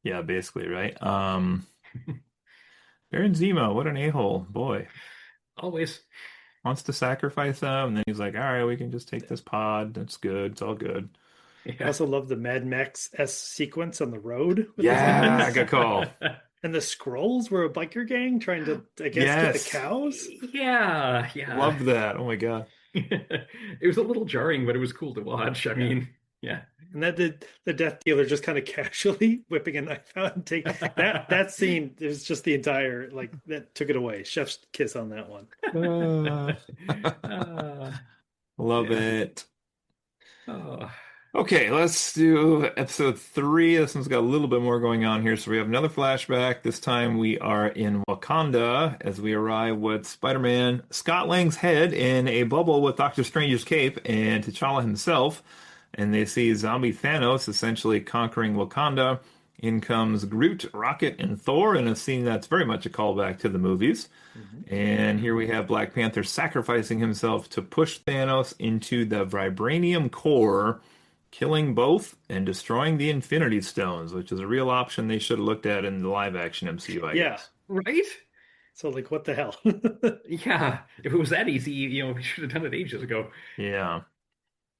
S1: Yeah, basically, right? Baron Zemo, what an a-hole, boy.
S2: Always.
S1: Wants to sacrifice them, and then he's like, "All right, we can just take this pod. That's good. It's all good."
S3: I
S2: Yeah.
S3: also love the Mad Max S sequence on the road with the
S1: Yeah,
S3: zombies.
S1: good call.
S3: And the Skrulls were a biker gang trying to, I guess, get the
S1: Yes,
S3: cows.
S2: Yeah, yeah.
S1: loved that. Oh my God.
S2: It was a little jarring, but it was cool to watch. I
S3: Yeah.
S2: mean, yeah.
S3: And that did the death dealer just kind of casually whipping a knife out and take that scene is just the entire like that took it away. Chef's kiss on that one.
S1: Uh,
S2: Uh,
S1: love
S2: yeah.
S1: it.
S2: Oh.
S1: Okay, let's do episode 3. This one's got a little bit more going on here. So we have another flashback. This time we are in Wakanda as we arrive with Spider-Man Scott Lang's head in a bubble with Doctor Strange's cape and T'Challa himself. And they see zombie Thanos essentially conquering Wakanda. In comes Groot, Rocket, and Thor in a scene that's very much a callback to the movies.
S3: Mhm.
S1: And here we have Black Panther sacrificing himself to push Thanos into the vibranium core, killing both and destroying the Infinity Stones, which is a real option they should have looked at in the live action MCU, I
S3: Yeah.
S1: guess.
S2: Right?
S3: So like what the hell?
S2: Yeah. If it was that easy, we should have done it ages ago.
S1: Yeah.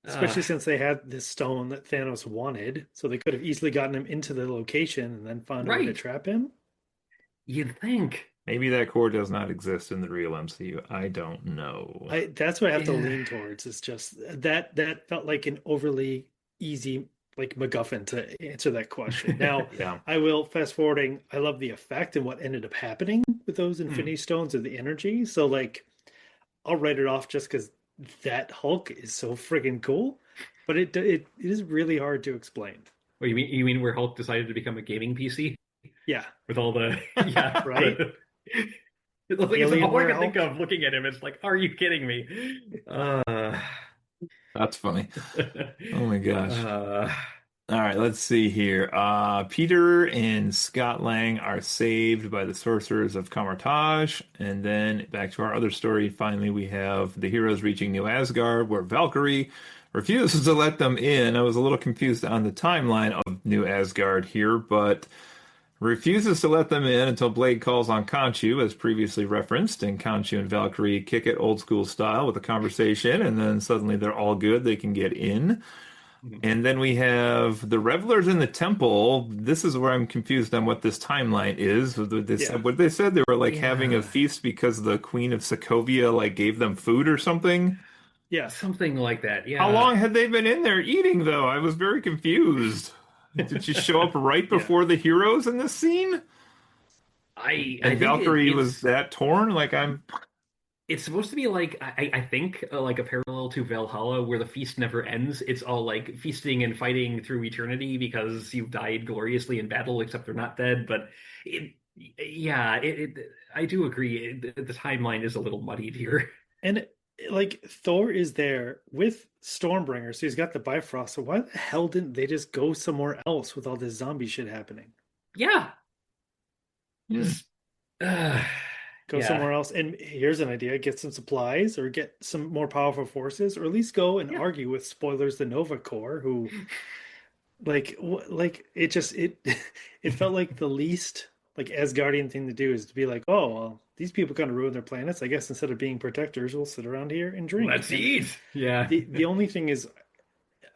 S2: Uh,
S3: Especially since they had this stone that Thanos wanted, so they could have easily gotten him into the location and then found a way to
S2: right.
S3: trap him.
S2: You'd think.
S1: Maybe that core does not exist in the real MCU. I don't know.
S3: I that's what I have to
S2: Yeah.
S3: lean towards. It's just that felt like an overly easy like MacGuffin to answer that question. Now,
S1: Yeah.
S3: I will fast forwarding. I love the effect and what ended up happening with those
S2: Hmm.
S3: Infinity Stones of the energy. So like I'll write it off just because that Hulk is so friggin' cool. But it is really hard to explain.
S2: What you mean where Hulk decided to become a gaming PC
S3: Yeah,
S2: with all the yeah
S3: right?
S2: it's all I
S3: Alienware
S2: can think
S3: Hulk.
S2: of looking at him. It's like, are you kidding me?
S1: That's funny. Oh my gosh.
S2: uh,
S1: All right, let's see here. Peter and Scott Lang are saved by the sorcerers of Kamartaj. And then back to our other story. Finally, we have the heroes reaching New Asgard, where Valkyrie refuses to let them in. I was a little confused on the timeline of New Asgard here, but refuses to let them in until Blade calls on Khonshu, as previously referenced. And Khonshu and Valkyrie kick it old school style with a conversation, and then suddenly they're all good. They can get in. And then we have the revelers in the temple. This is where I'm confused on what this timeline is.
S3: Yeah,
S1: What they said they were like having a
S2: yeah,
S1: feast because the Queen of Sokovia like gave them food or something.
S3: yeah.
S2: something like that.
S1: How
S2: Yeah,
S1: long had they been in there eating though? I was very confused. Did she show up right
S3: Yeah.
S1: before the heroes in this scene?
S2: I
S1: And
S2: think
S1: Valkyrie was that torn? Like I'm
S2: it's supposed to be like I think like a parallel to Valhalla where the feast never ends. It's all like feasting and fighting through eternity because you've died gloriously in battle, except they're not dead. But it, yeah, I do agree. The timeline is a little muddied here.
S3: And like Thor is there with Stormbringer, so he's got the Bifrost. So why the hell didn't they just go somewhere else with all this zombie shit happening?
S2: Yeah,
S1: hmm.
S2: just uh,
S3: Go
S2: yeah,
S3: somewhere else. And here's an idea: get some supplies or get some more powerful forces, or at least go and
S2: yeah.
S3: argue with spoilers the Nova Corps, who like it just it it felt like the least like Asgardian thing to do is to be like, oh well, these people kind of ruin their planets. I guess instead of being protectors, we'll sit around here and drink.
S2: Let's
S3: And
S2: eat. Yeah.
S3: the only thing is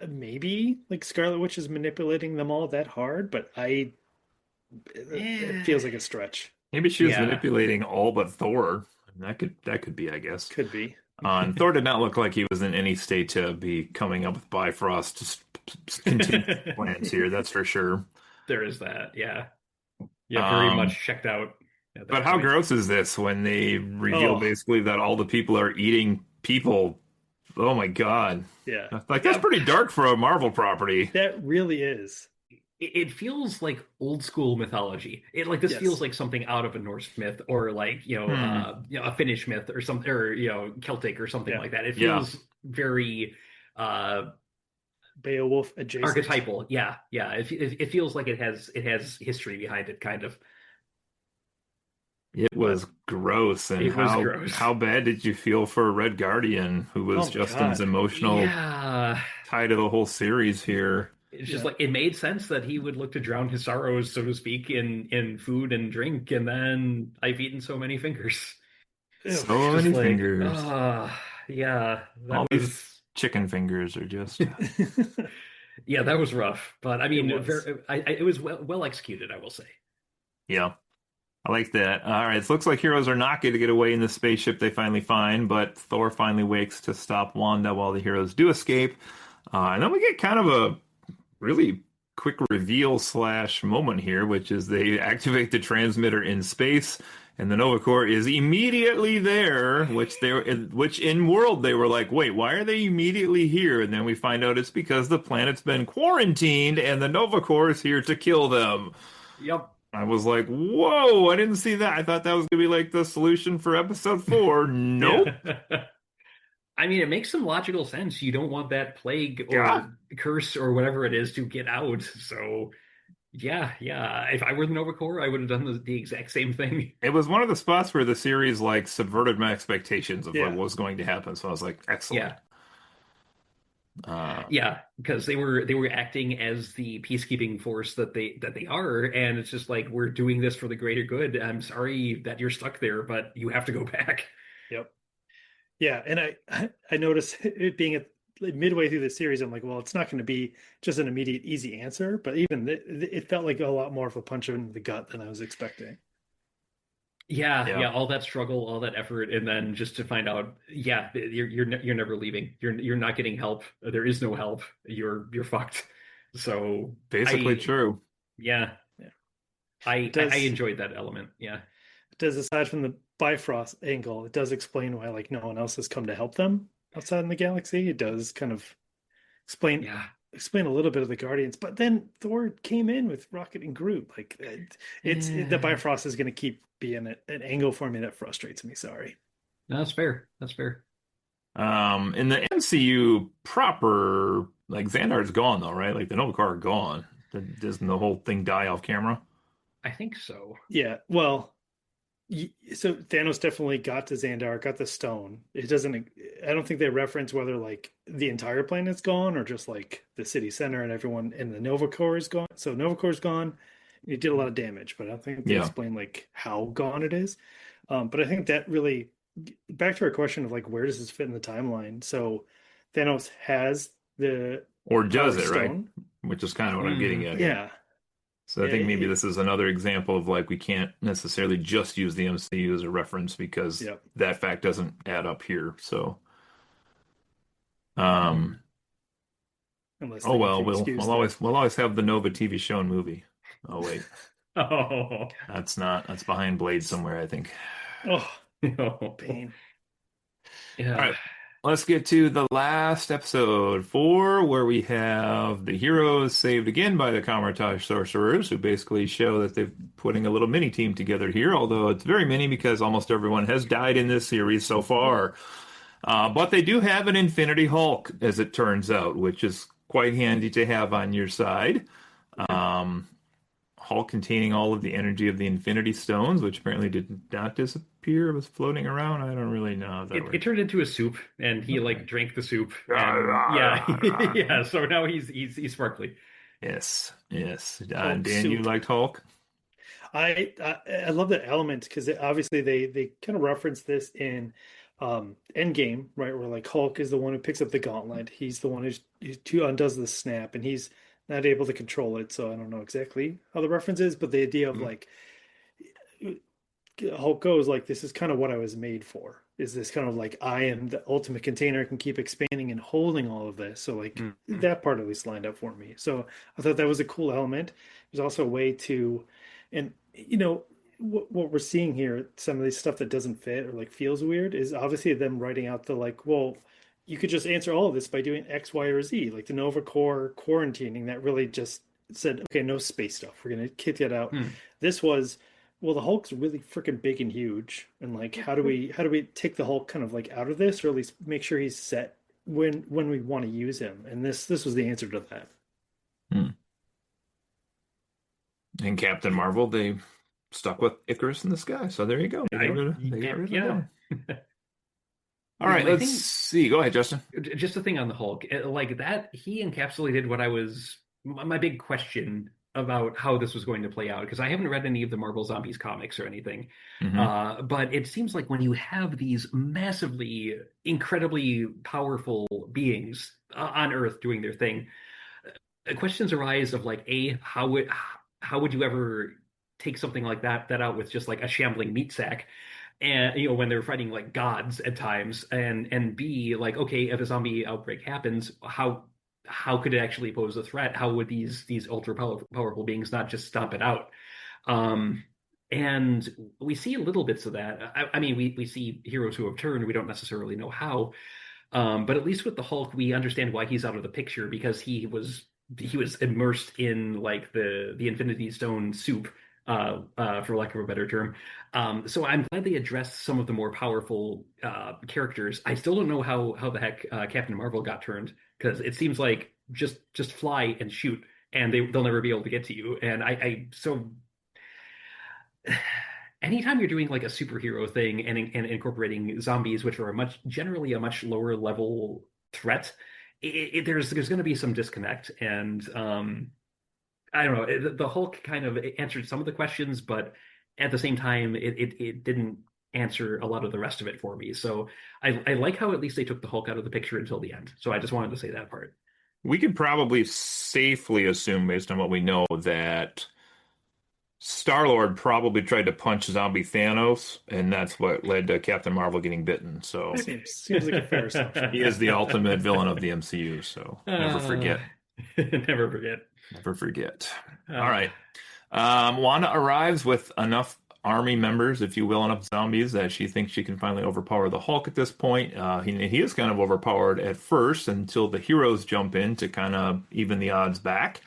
S3: maybe like Scarlet Witch is manipulating them all that hard, but it
S2: Eh,
S3: feels like a stretch.
S1: Maybe she was
S2: yeah.
S1: manipulating all but Thor. That could be, I guess.
S3: Could be.
S1: And Thor did not look like he was in any state to be coming up with Bifrost to continue plans here. That's for sure.
S2: There is that. Yeah. Yeah, very
S1: Um,
S2: much checked out at
S1: but
S2: that
S1: how
S2: point.
S1: gross is this when they reveal
S3: Oh,
S1: basically that all the people are eating people? Oh my God.
S3: yeah.
S1: Like that's
S2: Yeah,
S1: pretty dark for a Marvel property.
S3: That really is.
S2: it feels like old school mythology. It like this feels
S3: Yes.
S2: like something out of a Norse myth or like
S1: Hmm.
S2: a Finnish myth or something or Celtic or something
S3: Yeah.
S2: like that. It
S1: Yeah.
S2: feels very uh
S3: Beowulf adjacent.
S2: archetypal. Yeah, yeah. It feels like it has history behind it, kind of.
S1: It
S2: But
S1: was gross. And
S2: it was gross.
S1: how bad did you feel for Red Guardian, who
S3: Oh
S1: was
S3: my
S1: Justin's
S3: God.
S1: emotional
S2: Yeah.
S1: tie to the whole series here?
S2: It's just
S3: Yeah.
S2: like it made sense that he would look to drown his sorrows, so to speak, in food and drink, and then I've eaten so many fingers.
S3: Ew,
S1: So
S2: Just
S1: many
S2: like,
S1: fingers.
S2: yeah,
S1: All
S2: that
S1: these
S2: was
S1: chicken fingers are just
S2: yeah, that was rough. But I
S3: it
S2: mean,
S3: was.
S2: it was well executed, I will say.
S1: yeah. I like that. All right, it looks like heroes are not going to get away in the spaceship they finally find, but Thor finally wakes to stop Wanda while the heroes do escape. And then we get kind of a really quick reveal slash moment here, which is they activate the transmitter in space, and the Nova Corps is immediately there, which in world they were like, wait, why are they immediately here? And then we find out it's because the planet's been quarantined and the Nova Corps is here to kill them.
S2: Yep.
S1: I was like, whoa, I didn't see that. I thought that was gonna be like the solution for episode 4. Nope.
S2: Yeah. I mean, it makes some logical sense. You don't want that plague
S1: Yeah.
S2: or curse or whatever it is to get out. So, yeah, yeah. If I were the Nova Corps, I would have done the exact same thing.
S1: It was one of the spots where the series like subverted my expectations of like
S3: Yeah.
S1: what was going to happen. So I was like, excellent.
S2: Yeah,
S1: Uh,
S2: yeah, because they were acting as the peacekeeping force that they are, and it's just like we're doing this for the greater good. I'm sorry that you're stuck there, but you have to go back.
S3: Yep. Yeah, and I noticed it being at like, midway through the series. I'm like, well, it's not going to be just an immediate easy answer, but even it felt like a lot more of a punch in the gut than I was expecting.
S2: Yeah,
S1: yeah.
S2: yeah, all that struggle, all that effort, and then just to find out, yeah, you're never leaving. You're not getting help. There is no help. You're fucked. So
S1: Basically
S2: I
S1: true.
S2: yeah,
S3: Yeah.
S2: I
S3: It
S2: I I
S3: does
S2: enjoyed that element. Yeah,
S3: it does aside from the Bifrost angle, it does explain why like no one else has come to help them outside in the galaxy. It does kind of explain
S2: yeah,
S3: explain a little bit of the Guardians, but then Thor came in with Rocket and Groot. Like the
S2: yeah.
S3: Bifrost is going to keep being an angle for me that frustrates me. Sorry.
S2: No, that's fair. That's fair.
S1: In the MCU proper, like Xandar's gone though, right? Like the Nova Corps are gone. Doesn't the whole thing die off camera?
S2: I think so.
S3: Yeah. Well, so Thanos definitely got to Xandar, got the stone. It doesn't. I don't think they reference whether like the entire planet's gone or just like the city center and everyone in the Nova Corps is gone. So Nova Corps is gone. It did a lot of damage, but I don't think they
S1: Yeah.
S3: explain like how gone it is. But I think that really back to our question of like where does this fit in the timeline? So Thanos has the
S1: Or does
S3: Power
S1: it, right?
S3: Stone.
S1: Which is kind of what I'm getting
S2: Mm.
S1: at here.
S3: Yeah,
S1: So I
S3: yeah,
S1: think maybe this is another example of like we can't necessarily just use the MCU as a reference because
S3: yeah.
S1: that fact doesn't add up here. So,
S2: Hmm.
S1: um,
S3: Unless
S1: oh
S3: they
S1: well, we'll
S3: confuse
S1: we'll
S3: the.
S1: always we'll always have the Nova TV show and movie. Oh wait,
S2: Oh,
S1: that's behind Blade somewhere, I think.
S3: Oh,
S2: no.
S3: pain.
S1: All
S2: Yeah.
S1: right, let's get to the last episode 4, where we have the heroes saved again by the Kamartaj sorcerers, who basically show that they're putting a little mini team together here. Although it's very mini because almost everyone has died in this series so far. But they do have an Infinity Hulk, as it turns out, which is quite handy to have on your side.
S3: Yeah.
S1: Um, Hulk containing all of the energy of the Infinity Stones, which apparently did not disappear, was floating around. I don't really know how that
S2: It
S1: worked.
S2: turned into a soup, and he
S1: Okay.
S2: like drank the soup, and yeah, yeah. So now he's sparkly.
S1: Yes, yes.
S3: Hulk
S1: Dan, you
S3: soup.
S1: liked Hulk?
S3: I love that element because obviously they kind of reference this in Endgame, right? Where like Hulk is the one who picks up the gauntlet. He's the one who undoes the snap, and he's not able to control it. So I don't know exactly how the reference is, but the idea of
S1: Mm,
S3: like Hulk goes like, this is kind of what I was made for. Is this kind of like I am the ultimate container, I can keep expanding and holding all of this. So like
S1: mm,
S3: that part at least lined up for me. So I thought that was a cool element. There's also a way to, and what we're seeing here, some of these stuff that doesn't fit or like feels weird is obviously them writing out the like, well, you could just answer all of this by doing X, Y, or Z, like the Nova Corps quarantining that really just said, okay, no space stuff. We're gonna kick it out.
S2: Hmm.
S3: This was well, the Hulk's really freaking big and huge, and like, how do we take the Hulk kind of like out of this, or at least make sure he's set when we want to use him? And this was the answer to that.
S1: mm. And Captain Marvel, they stuck with Icarus in the sky. So there you go. They got rid of the
S2: Yeah.
S1: villain. All right,
S2: My
S1: let's
S2: thing,
S1: see. Go ahead, Justin.
S2: just a thing on the Hulk, like that, he encapsulated what I was my big question about how this was going to play out because I haven't read any of the Marvel Zombies comics or anything.
S1: Hmm.
S2: But it seems like when you have these massively, incredibly powerful beings on Earth doing their thing, questions arise of like, A, how would you ever take something like that out with just like a shambling meat sack? And when they're fighting like gods at times, and B, like, okay, if a zombie outbreak happens, how could it actually pose a threat? How would these ultra powerful beings not just stomp it out? Um, and we see little bits of that. I mean, we see heroes who have turned. We don't necessarily know how, but at least with the Hulk, we understand why he's out of the picture because he was immersed in like the Infinity Stone soup, for lack of a better term. So I'm glad they addressed some of the more powerful characters. I still don't know how the heck Captain Marvel got turned because it seems like just fly and shoot, and they'll never be able to get to you. And I so anytime you're doing like a superhero thing and incorporating zombies, which are generally a much lower level threat, there's going to be some disconnect. And I don't know. The Hulk kind of answered some of the questions, but at the same time, it didn't answer a lot of the rest of it for me. So I like how at least they took the Hulk out of the picture until the end. So I just wanted to say that part.
S1: We could probably safely assume, based on what we know, that Star-Lord probably tried to punch zombie Thanos, and that's what led to Captain Marvel getting bitten. So
S3: Seems like a fair assumption.
S1: he is the ultimate villain of the MCU. So never
S2: Uh,
S1: forget.
S2: never forget.
S1: Never forget. All
S2: Uh,
S1: right. Wanda arrives with enough army members, if you will, enough zombies that she thinks she can finally overpower the Hulk at this point. He is kind of overpowered at first until the heroes jump in to kind of even the odds back.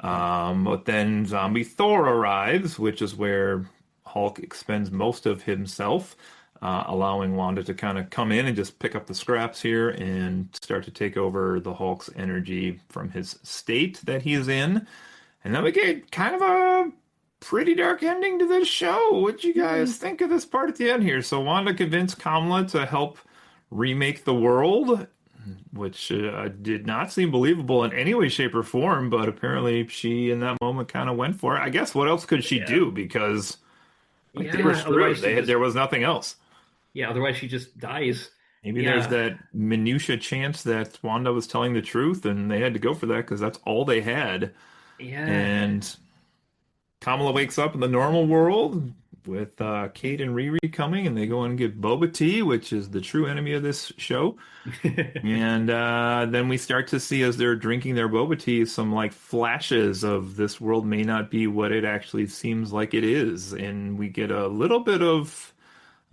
S1: But then zombie Thor arrives, which is where Hulk expends most of himself, allowing Wanda to kind of come in and just pick up the scraps here and start to take over the Hulk's energy from his state that he is in. And then we get kind of a pretty dark ending to this show. What'd you guys think of this part at the end here? So Wanda convinced Kamala to help remake the world, which did not seem believable in any way, shape, or form, but apparently she, in that moment, kind of went for it. I guess what else could she
S2: yeah,
S1: do? Because like they were
S2: yeah.
S1: screwed. There was nothing else.
S2: Otherwise she just dies.
S1: Maybe there's
S2: Yeah,
S1: that minutia chance that Wanda was telling the truth, and they had to go for that because that's all they had.
S2: yeah.
S1: And Kamala wakes up in the normal world with Kate and Riri coming, and they go and get boba tea, which is the true enemy of this show. And then we start to see, as they're drinking their boba tea, some like flashes of this world may not be what it actually seems like it is. And we get a little bit of,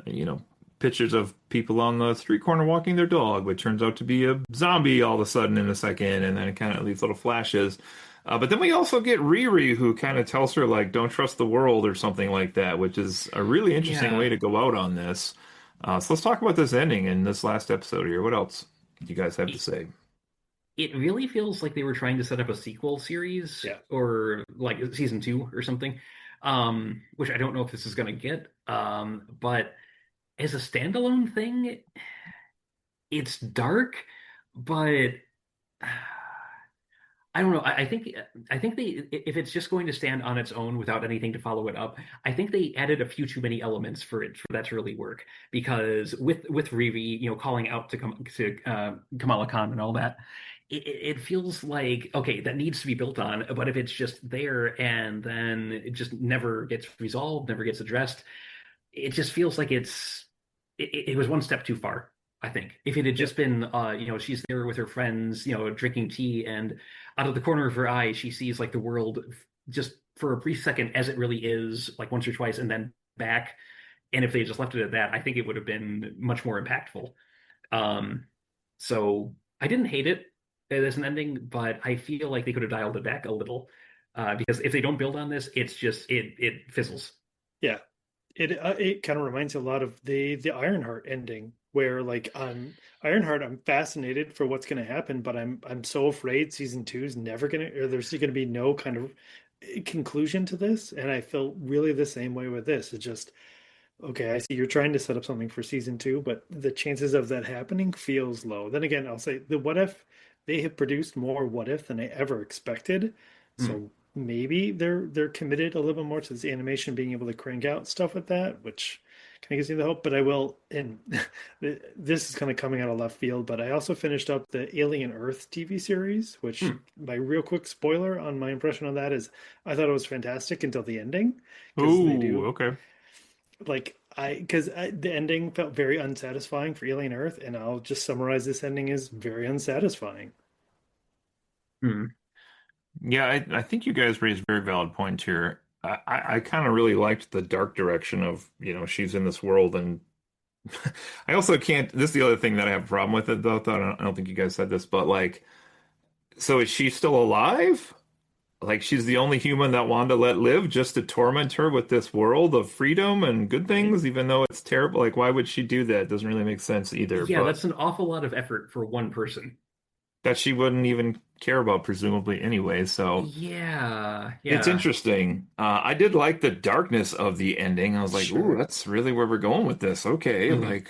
S1: you know, pictures of people on the street corner walking their dog, which turns out to be a zombie all of a sudden in a second. And then it kind of these little flashes. But then we also get Riri, who kind of tells her, like, don't trust the world or something like that, which is a really interesting way
S2: Yeah.
S1: to go out on this. So let's talk about this ending in this last episode here. What else do you guys have to
S2: It,
S1: say?
S2: it really feels like they were trying to set up a sequel series
S3: Yeah.
S2: or like season two or something, which I don't know if this is going to get. But as a standalone thing, it's dark, but I don't know. I think they, if it's just going to stand on its own without anything to follow it up, I think they added a few too many elements for that to really work. Because with Riri, calling out to Kamala Khan and all that, it feels like okay, that needs to be built on. But if it's just there and then it just never gets resolved, never gets addressed, it just feels like it was one step too far. I think if it had
S3: Yeah.
S2: just been, she's there with her friends, drinking tea, and out of the corner of her eye, she sees like the world just for a brief second as it really is, like once or twice, and then back. And if they just left it at that, I think it would have been much more impactful. Um, so I didn't hate it as an ending, but I feel like they could have dialed it back a little, because if they don't build on this, it's just it fizzles.
S3: Yeah. It kind of reminds you a lot of the Ironheart ending, where like on Ironheart, I'm fascinated for what's going to happen, but I'm so afraid season two is never going to, or there's going to be no kind of conclusion to this, and I feel really the same way with this. It's just okay, I see you're trying to set up something for season two, but the chances of that happening feels low. Then again, I'll say the what if they have produced more what if than I ever expected.
S2: Hmm.
S3: So maybe they're committed a little bit more to this animation being able to crank out stuff with that, which kind of gives me the hope. But I will, and this is kind of coming out of left field, but I also finished up the Alien Earth TV series, which
S2: Hmm.
S3: my real quick spoiler on my impression of that is I thought it was fantastic until the ending because they
S1: Ooh,
S3: do
S1: okay.
S3: like because the ending felt very unsatisfying for Alien Earth, and I'll just summarize this ending as very unsatisfying.
S2: Hmm.
S1: Yeah, I think you guys raised very valid points here. I kind of really liked the dark direction of, she's in this world, and I also can't. This is the other thing that I have a problem with it, though. I don't think you guys said this, but like, so is she still alive? Like, she's the only human that Wanda let live just to torment her with this world of freedom and good
S3: Right?
S1: things, even though it's terrible. Like, why would she do that? It doesn't really make sense either,
S2: Yeah,
S1: but
S2: that's an awful lot of effort for one person.
S1: that she wouldn't even care about, presumably, anyway. So.
S2: Yeah,
S1: It's
S2: yeah.
S1: interesting. I did like the darkness of the ending. I was like, "Ooh,
S3: Sure.
S1: that's really where we're going with this." Okay,
S2: Hmm.
S1: like,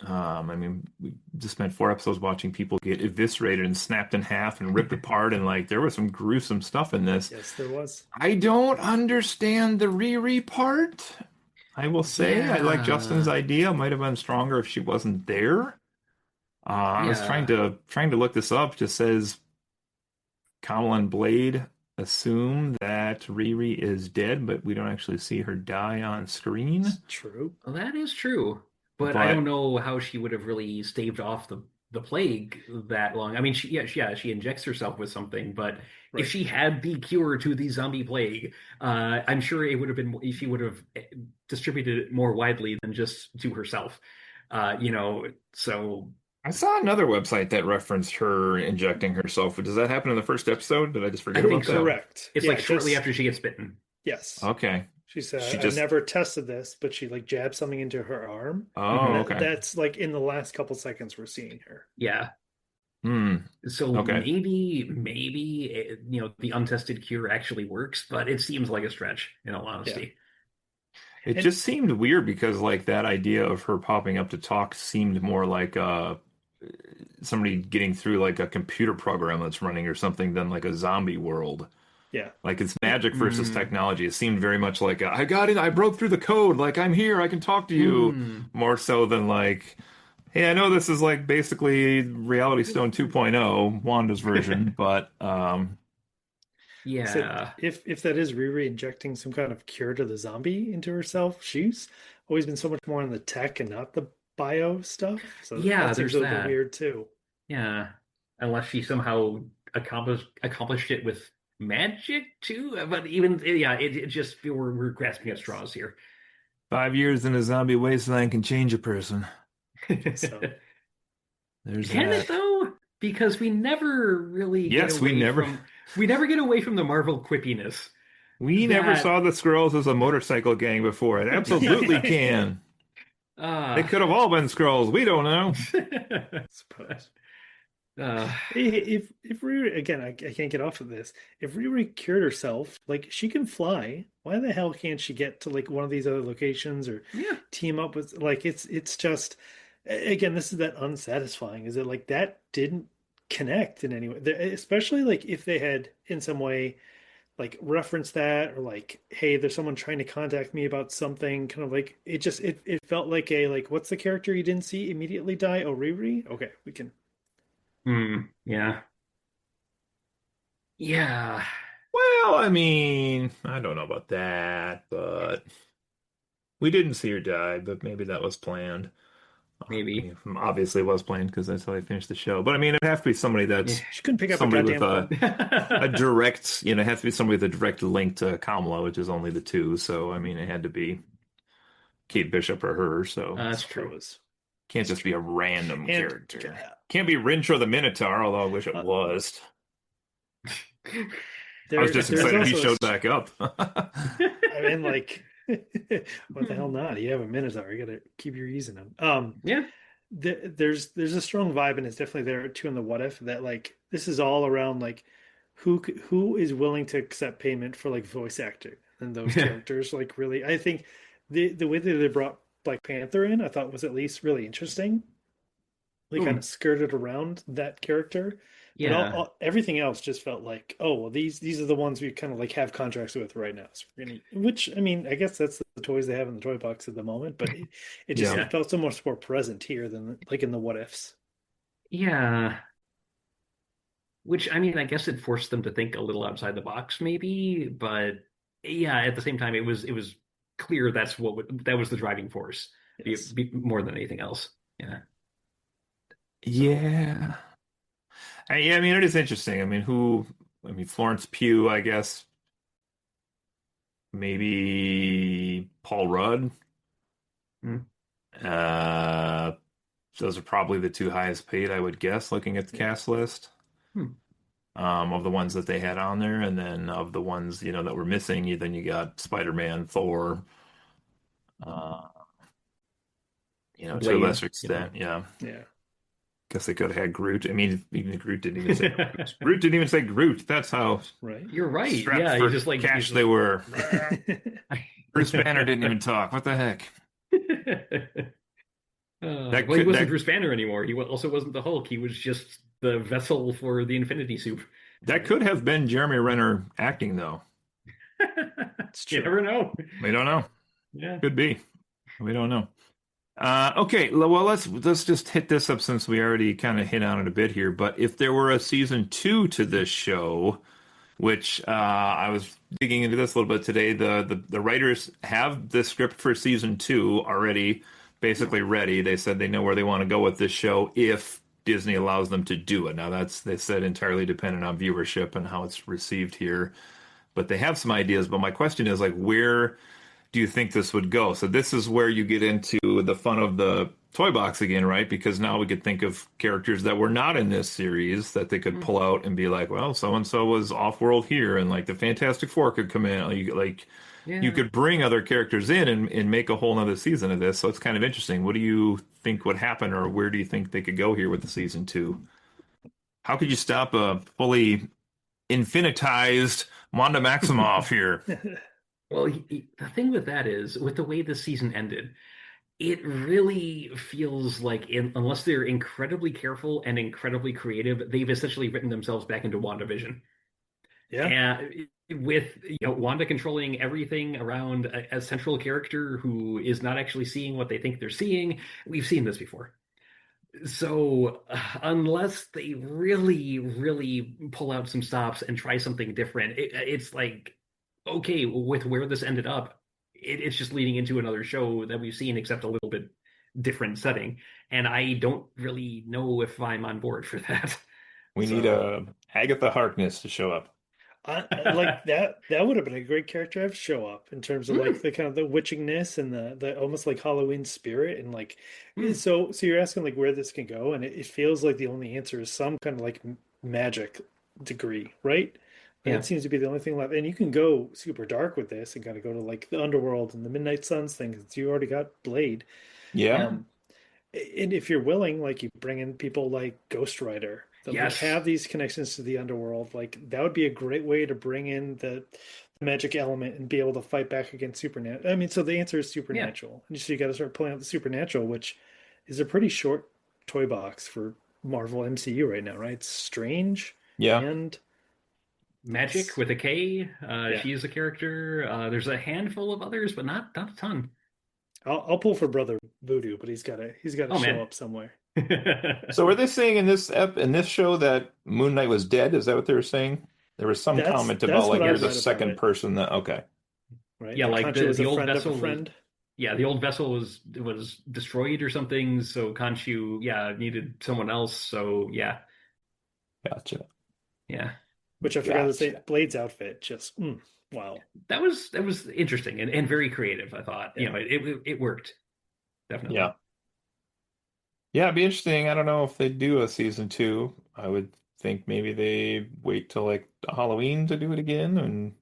S1: I mean, we just spent 4 episodes watching people get eviscerated and snapped in half and ripped apart, and like, there was some gruesome stuff in this.
S3: Yes, there was.
S1: I don't understand the Riri part. I will say, I like Justin's
S2: Yeah,
S1: idea. Might have been stronger if she wasn't there. I was trying
S2: yeah,
S1: to look this up. Just says Kamala and Blade assume that Riri is dead, but we don't actually see her die on screen.
S3: It's true.
S2: well, that is true. But I don't
S1: But
S2: know how she would have really staved off the plague that long. I mean, she injects herself with something, but if
S3: Right.
S2: she had the cure to the zombie plague, I'm sure it would have been she would have distributed it more widely than just to herself. So
S1: I saw another website that referenced her injecting herself. Does that happen in the first episode? Did I just
S2: I
S1: forget
S2: think
S1: about that?
S2: so.
S3: Correct.
S2: It's like
S3: Yeah,
S2: shortly
S3: just
S2: after she gets bitten.
S3: yes.
S1: Okay.
S3: She
S1: She
S3: said, I've
S1: just,
S3: never tested this, but she like jabbed something into her arm. And
S1: oh, okay.
S3: that's like in the last couple seconds we're seeing her.
S2: Yeah.
S1: Hmm.
S2: So
S1: Okay.
S2: maybe the untested cure actually works, but it seems like a stretch, in all
S3: Yeah.
S2: honesty.
S1: It
S3: And
S1: just seemed weird because like that idea of her popping up to talk seemed more like somebody getting through like a computer program that's running or something than like a zombie world.
S3: yeah.
S1: Like it's
S3: It,
S1: magic versus
S2: Hmm.
S1: technology. It seemed very much like I got it, I broke through the code, like I'm here, I can talk to you,
S2: Hmm.
S1: more so than like, hey, I know this is like basically Reality Stone 2.0, Wanda's version, but
S3: so
S2: Yeah.
S3: if that is Riri injecting some kind of cure to the zombie into herself, she's always been so much more on the tech and not the bio stuff. So
S2: Yeah,
S3: that seems
S2: there's
S3: a little bit
S2: that.
S3: weird too.
S2: Yeah. Unless she somehow accomplished it with magic too. But even yeah, it just we're grasping at straws here.
S1: 5 years in a zombie wasteland can change a person.
S3: So
S1: There's
S2: Can it
S1: that.
S2: though? Because
S1: Yes,
S2: we never get away from the Marvel quippiness.
S1: we never
S2: That
S1: saw the Skrulls as a motorcycle gang before. It absolutely
S3: I
S1: can. They
S2: uh
S1: could have all been Skrulls. We don't know.
S3: suppose.
S2: uh
S3: If Riri again, I can't get off of this. If Riri cured herself, like she can fly, why the hell can't she get to like one of these other locations or
S2: yeah.
S3: team up with like it's just again, this is that unsatisfying. Is it like that didn't connect in any way. Especially like if they had in some way like reference that, or like, hey, there's someone trying to contact me about something, kind of like it felt like a like, what's the character you didn't see immediately die? Oh, Riri? Okay, we can.
S2: Yeah. Yeah.
S1: Well, I mean, I don't know about that, but we didn't see her die, but maybe that was planned. I
S2: Maybe.
S1: mean, obviously it was planned because that's how they finished the show. But I mean, it'd have to be somebody
S2: Yeah.
S1: that's
S3: She couldn't pick up a
S1: somebody with
S3: goddamn phone.
S1: a direct, it has to be somebody with a direct link to Kamala, which is only the two. So I mean, it had to be Kate Bishop or her. So
S2: That's true.
S3: Suppose.
S1: can't just be a random
S3: And
S1: character. Can't be Rincho the Minotaur, although I wish it
S3: uh,
S1: was. I was just
S3: there's
S1: excited he
S3: also
S1: showed back up.
S3: I mean, like, what the hell not? You have a Minotaur. You gotta keep your ease in him.
S2: Yeah.
S3: There's a strong vibe, and it's definitely there too in the what if, that like this is all around like who is willing to accept payment for like voice acting and those characters. Like, really, I think the way that they brought Black Panther in, I thought was at least really interesting. They kind
S2: Hmm.
S3: of skirted around that character, but
S2: Yeah.
S3: everything else just felt like, oh well, these are the ones we kind of like have contracts with right now. So we're gonna, which I mean, I guess that's the toys they have in the toy box at the moment, but it just
S1: Yeah.
S3: it felt so much more present here than like in the what ifs.
S2: Yeah. Which, I mean, I guess it forced them to think a little outside the box, maybe, but yeah, at the same time, it was clear that was the driving force,
S3: Yes.
S2: more than anything else. Yeah. So
S1: Yeah. Yeah, I mean, it is interesting. I mean, Florence Pugh, I guess, maybe Paul Rudd.
S2: mm,
S1: Uh, those are probably the two highest paid, I would guess, looking at the
S3: Yeah.
S1: cast list.
S2: hmm.
S1: Of the ones that they had on there, and then of the ones, that were missing, then you got Spider-Man, Thor, uh, to a
S2: Blade,
S1: lesser
S2: you know.
S1: extent, yeah.
S3: Yeah.
S1: Guess they could have had Groot. I mean, even Groot didn't even say Groot. Groot didn't even say Groot. That's how
S3: Right.
S2: You're right.
S1: strapped
S2: Yeah,
S1: for
S2: he's
S1: cash they
S2: just
S1: were. Bruce Banner didn't even talk. What the heck? That
S2: Well, he
S1: could
S2: wasn't
S1: that
S2: Bruce Banner anymore. He also wasn't the Hulk. He was just the vessel for the Infinity Soup.
S1: that
S3: Right.
S1: could have been Jeremy Renner acting, though.
S3: It's
S2: You
S3: true.
S2: never know.
S1: We don't know.
S2: Yeah.
S1: Could be. We don't know. Okay, well, let's just hit this up since we already kind of hit on it a bit here. But if there were a season two to this show, which I was digging into this a little bit today, the writers have the script for season two already basically ready. They said they know where they want to go with this show if Disney allows them to do it. Now that's, they said, entirely dependent on viewership and how it's received here. But they have some ideas. But my question is, like, where do you think this would go? So this is where you get into the fun of the toy box again, right? Because now we could think of characters that were not in this series that they could
S2: Hmm.
S1: pull out and be like, well, so and so was off world here, and like the Fantastic Four could come in. You
S2: Yeah.
S1: could bring other characters in and make a whole nother season of this. So it's kind of interesting. What do you think would happen, or where do you think they could go here with the season two? How could you stop a fully infinitized Wanda Maximoff here?
S2: Well, the thing with that is, with the way this season ended, it really feels like, unless they're incredibly careful and incredibly creative, they've essentially written themselves back into WandaVision.
S3: Yeah.
S2: And with Wanda controlling everything around a central character who is not actually seeing what they think they're seeing, we've seen this before. So unless they really, really pull out some stops and try something different, it's like, okay, with where this ended up, it's just leading into another show that we've seen, except a little bit different setting. And I don't really know if I'm on board for that.
S1: We need
S2: So,
S1: a Agatha Harkness to show up.
S3: Like that would have been a great character to have show up in terms of like
S2: mm,
S3: the kind of the witchingness and the almost like Halloween spirit, and like
S2: mm,
S3: so you're asking like where this can go, and it feels like the only answer is some kind of like magic degree, right? That
S2: yeah,
S3: seems to be the only thing left, and you can go super dark with this and kind of go to like the underworld and the Midnight Suns thing, 'cause you already got Blade.
S1: Yeah.
S3: um and if you're willing, like you bring in people like Ghost Rider that like
S2: yes,
S3: have these connections to the underworld, like that would be a great way to bring in the magic element and be able to fight back against supernatural. I mean, so the answer is
S2: yeah,
S3: supernatural, and so you got to start pulling out the supernatural, which is a pretty short toy box for Marvel MCU right now, right? It's Strange
S1: Yeah.
S3: and
S2: Magic with a K.
S3: yeah.
S2: She is a character. There's a handful of others, but not a ton.
S3: I'll pull for Brother Voodoo, but he's gotta
S2: Oh
S3: show
S2: man.
S3: up somewhere.
S1: So were they saying in this show that Moon Knight was dead? Is that what they were saying? There was some comment about
S3: That's what
S1: like
S3: I
S1: you're the
S3: read about
S1: second
S3: it,
S1: person that okay.
S3: right?
S2: Yeah,
S3: Like
S2: like
S3: Conchu was
S2: the
S3: a
S2: old
S3: friend of a
S2: vessel was
S3: friend.
S2: yeah, the old vessel was destroyed or something, so Khonshu, yeah, needed someone else. So yeah,
S1: Gotcha.
S2: yeah.
S3: Which I forgot to say,
S1: Gotcha.
S3: Blade's outfit, just wow.
S2: That was interesting and very creative, I thought.
S3: Yeah.
S2: It worked,
S1: Yeah.
S2: definitely.
S1: Yeah, it'd be interesting. I don't know if they do a season two. I would think maybe they wait till like Halloween to do it again and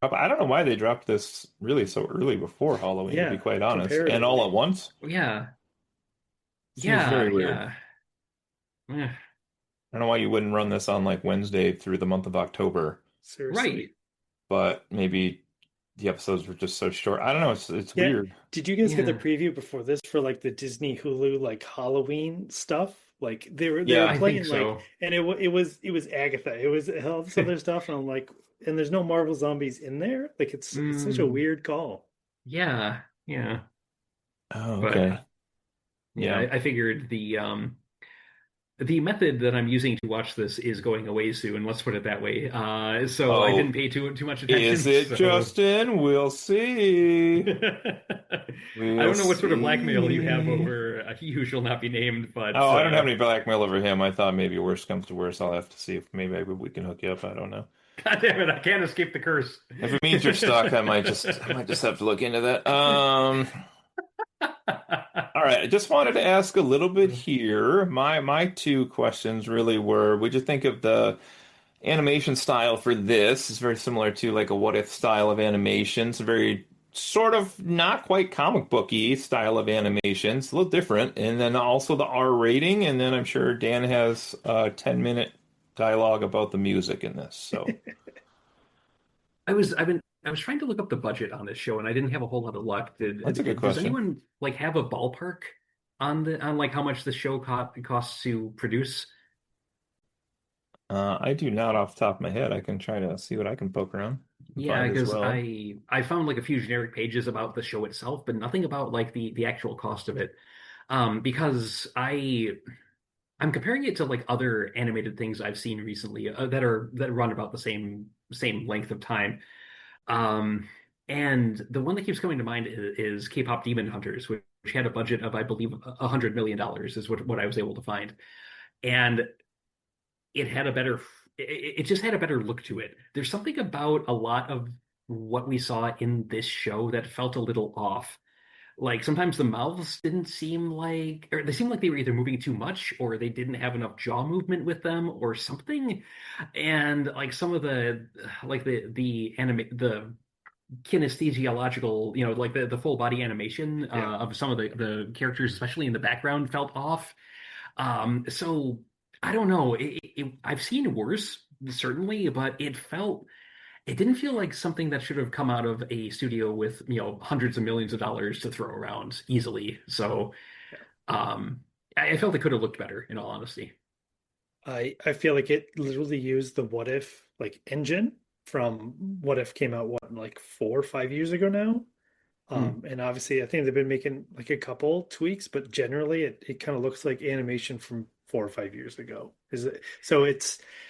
S1: drop. I don't know why they dropped this really so early before Halloween, to be
S3: Yeah,
S1: quite honest, and all at
S3: comparatively.
S1: once.
S2: Yeah.
S1: Seems very
S2: Yeah,
S1: weird.
S2: yeah. Eh,
S1: I don't know why you wouldn't run this on like Wednesday through the month of October,
S3: Seriously.
S2: right.
S1: but maybe the episodes were just so short. I don't know. It's
S3: Yeah.
S1: weird.
S3: Did you guys get the
S2: Yeah.
S3: preview before this for like the Disney Hulu like Halloween stuff? Like they were
S1: Yeah.
S2: I think
S3: playing like,
S2: so.
S3: and it was Agatha. It was all this other stuff, and I'm like, and there's no Marvel Zombies in there. Like it's such a
S2: Mm,
S3: weird call.
S2: yeah, yeah.
S1: Oh,
S2: But
S1: okay.
S2: yeah,
S1: Yeah.
S2: I figured the method that I'm using to watch this is going away soon, let's put it that way. So I didn't
S1: Oh,
S2: pay too much
S1: is
S2: attention.
S1: it
S2: So
S1: Justin? We'll see.
S2: I
S1: We'll
S2: don't know what sort of blackmail you have
S1: see.
S2: over he who shall not be named, but
S1: Oh, I don't have any blackmail over him. I thought maybe worse comes to worse. I'll have to see if maybe we can hook you up. I don't know.
S2: God damn it, I can't escape the curse.
S1: If it means you're stuck, I might just have to look into that. All right. I just wanted to ask a little bit here. My two questions really were, would you think of the animation style for this? Is very similar to like a what if style of animation. It's a very sort of not quite comic booky style of animation. It's a little different. And then also the R rating. And then I'm sure Dan has a 10-minute dialogue about the music in this. So
S2: I was trying to look up the budget on this show and I didn't have a whole lot of luck.
S1: that's a good
S2: Does
S1: question.
S2: anyone like have a ballpark on like how much the show costs to produce?
S1: I do not off the top of my head. I can try to see what I can poke around and
S2: Yeah,
S1: find as
S2: because
S1: well.
S2: I found like a few generic pages about the show itself, but nothing about like the actual cost of it. Because I'm comparing it to like other animated things I've seen recently that run about the same length of time. Um, and the one that keeps coming to mind is K-pop Demon Hunters, which had a budget of I believe $100 million is what I was able to find, and it had a better it just had a better look to it. There's something about a lot of what we saw in this show that felt a little off. Like sometimes the mouths didn't seem like, or they seemed like they were either moving too much or they didn't have enough jaw movement with them or something. And like some of the like the kinesthesiological, like the full body animation
S3: Yeah.
S2: of some of the characters, especially in the background, felt off. So I don't know. I've seen worse, certainly, but it didn't feel like something that should have come out of a studio with, hundreds of millions of dollars to throw around easily. So
S3: Yeah.
S2: I felt it could have looked better, in all honesty.
S3: I feel like it literally used the What If like engine from What If came out like 4 or 5 years ago now.
S2: Hmm.
S3: And obviously I think they've been making like a couple tweaks, but generally it kind of looks like animation from 4 or 5 years ago. Is it so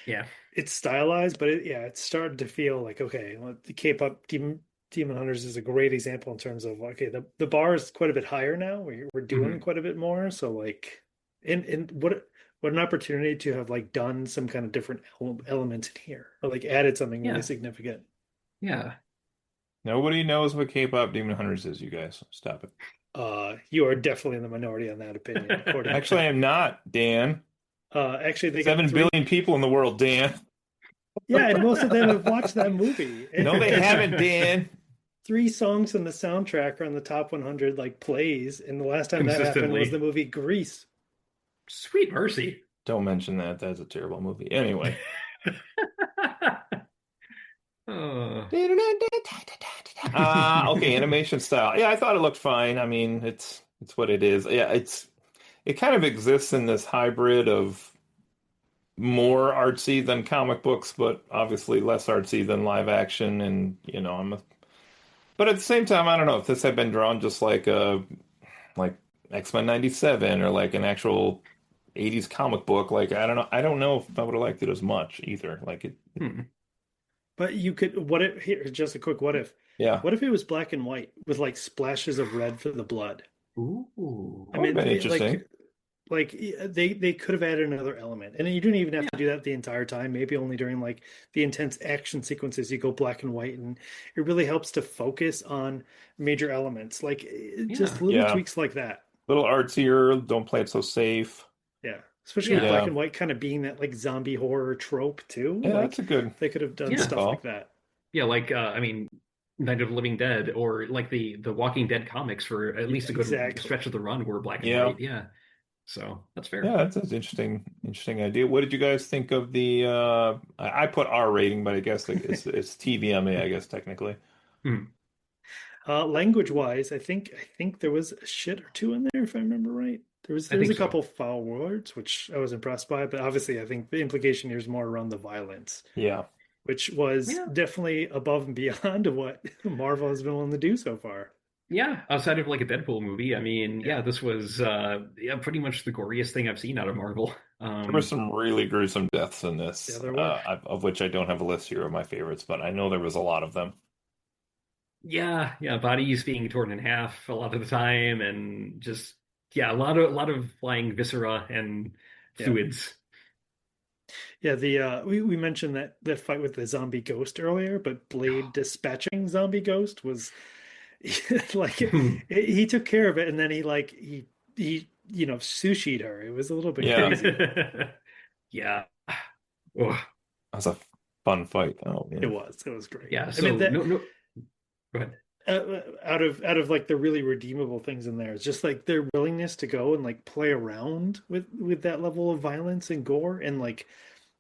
S2: Yeah.
S3: it's stylized, but it's starting to feel like okay, well, the K-pop Demon Hunters is a great example in terms of okay, the bar is quite a bit higher now. We're doing
S2: Hmm.
S3: quite a bit more. So like and what an opportunity to have like done some kind of different elements in here or like added something really
S2: Yeah.
S3: significant.
S2: Yeah.
S1: Nobody knows what K-pop Demon Hunters is, you guys. Stop it.
S3: You are definitely in the minority on that opinion, according.
S1: Actually, I am not, Dan.
S3: Actually, they got
S1: 7
S3: three.
S1: billion people in the world, Dan.
S3: Yeah, and most of them have watched that movie.
S1: No, they haven't, Dan.
S3: Three songs in the soundtrack are on the top 100 like plays, and the last time that happened was the
S2: Consistently.
S3: movie Grease.
S2: Sweet mercy.
S1: Don't mention that. That's a terrible movie. Anyway.
S2: Oh.
S1: Okay, animation style. Yeah, I thought it looked fine. I mean, it's what it is. Yeah, it's it kind of exists in this hybrid of more artsy than comic books, but obviously less artsy than live action. And but at the same time, I don't know if this had been drawn just like X-Men 97 or like an actual 80s comic book. Like I don't know if I would have liked it as much either. Like it,
S2: Hmm.
S3: But you could, what if, here, just a quick what if.
S1: yeah,
S3: What if it was black and white with like splashes of red for the blood?
S2: Ooh.
S3: I
S1: that would have
S3: mean,
S1: been interesting.
S3: they could have added another element, and you didn't even have
S2: Yeah.
S3: to do that the entire time. Maybe only during like the intense action sequences you go black and white, and it really helps to focus on major elements, like just
S2: Yeah.
S3: little
S1: Yeah,
S3: tweaks like that.
S1: a little artsier. Don't play it so safe.
S3: Yeah, especially with
S2: Yeah.
S3: black
S1: Yeah,
S3: and white kind of being that like zombie horror trope too.
S1: yeah, that's
S3: Like
S1: a good
S3: they could have done
S1: good
S2: Yeah.
S3: stuff like
S1: call.
S3: that.
S2: Yeah, like I mean, Night of the Living Dead, or like the Walking Dead comics for at least a good
S3: Exactly.
S2: stretch of the run were black and
S1: Yeah.
S2: white. Yeah, so that's
S1: Yeah,
S2: fair.
S1: that's an interesting idea. What did you guys think of the I put R rating, but I guess like it's TVMA, I guess technically.
S2: Hmm.
S3: Language wise, I think there was a shit or two in there if I remember right.
S2: I
S3: There was
S2: think
S3: a
S2: so.
S3: couple foul words which I was impressed by, but obviously I think the implication here is more around the violence,
S1: Yeah.
S3: which was
S2: Yeah,
S3: definitely above and beyond what Marvel has been willing to do so far.
S2: yeah. Outside of like a Deadpool movie, I mean,
S3: Yeah,
S2: yeah, this was yeah pretty much the goriest thing I've seen out of Marvel.
S1: There were some really gruesome deaths in
S3: yeah,
S1: this,
S3: there were.
S1: of which I don't have a list here of my favorites, but I know there was a lot of them.
S2: Yeah, yeah, bodies being torn in half a lot of the time, and just yeah, a lot of flying viscera and
S3: Yeah,
S2: fluids.
S3: yeah. We mentioned that fight with the zombie ghost earlier, but Blade dispatching zombie ghost was like he took care of it, and then he sushi'd her. It was a little bit
S1: Yeah,
S3: crazy.
S2: Yeah. Oh,
S1: that was a fun fight. Oh
S3: It
S1: man.
S3: was. It was great.
S2: yeah.
S3: I mean
S2: So
S3: that
S2: no, no. Go ahead.
S3: out of like the really redeemable things in there, it's just like their willingness to go and like play around with that level of violence and gore and like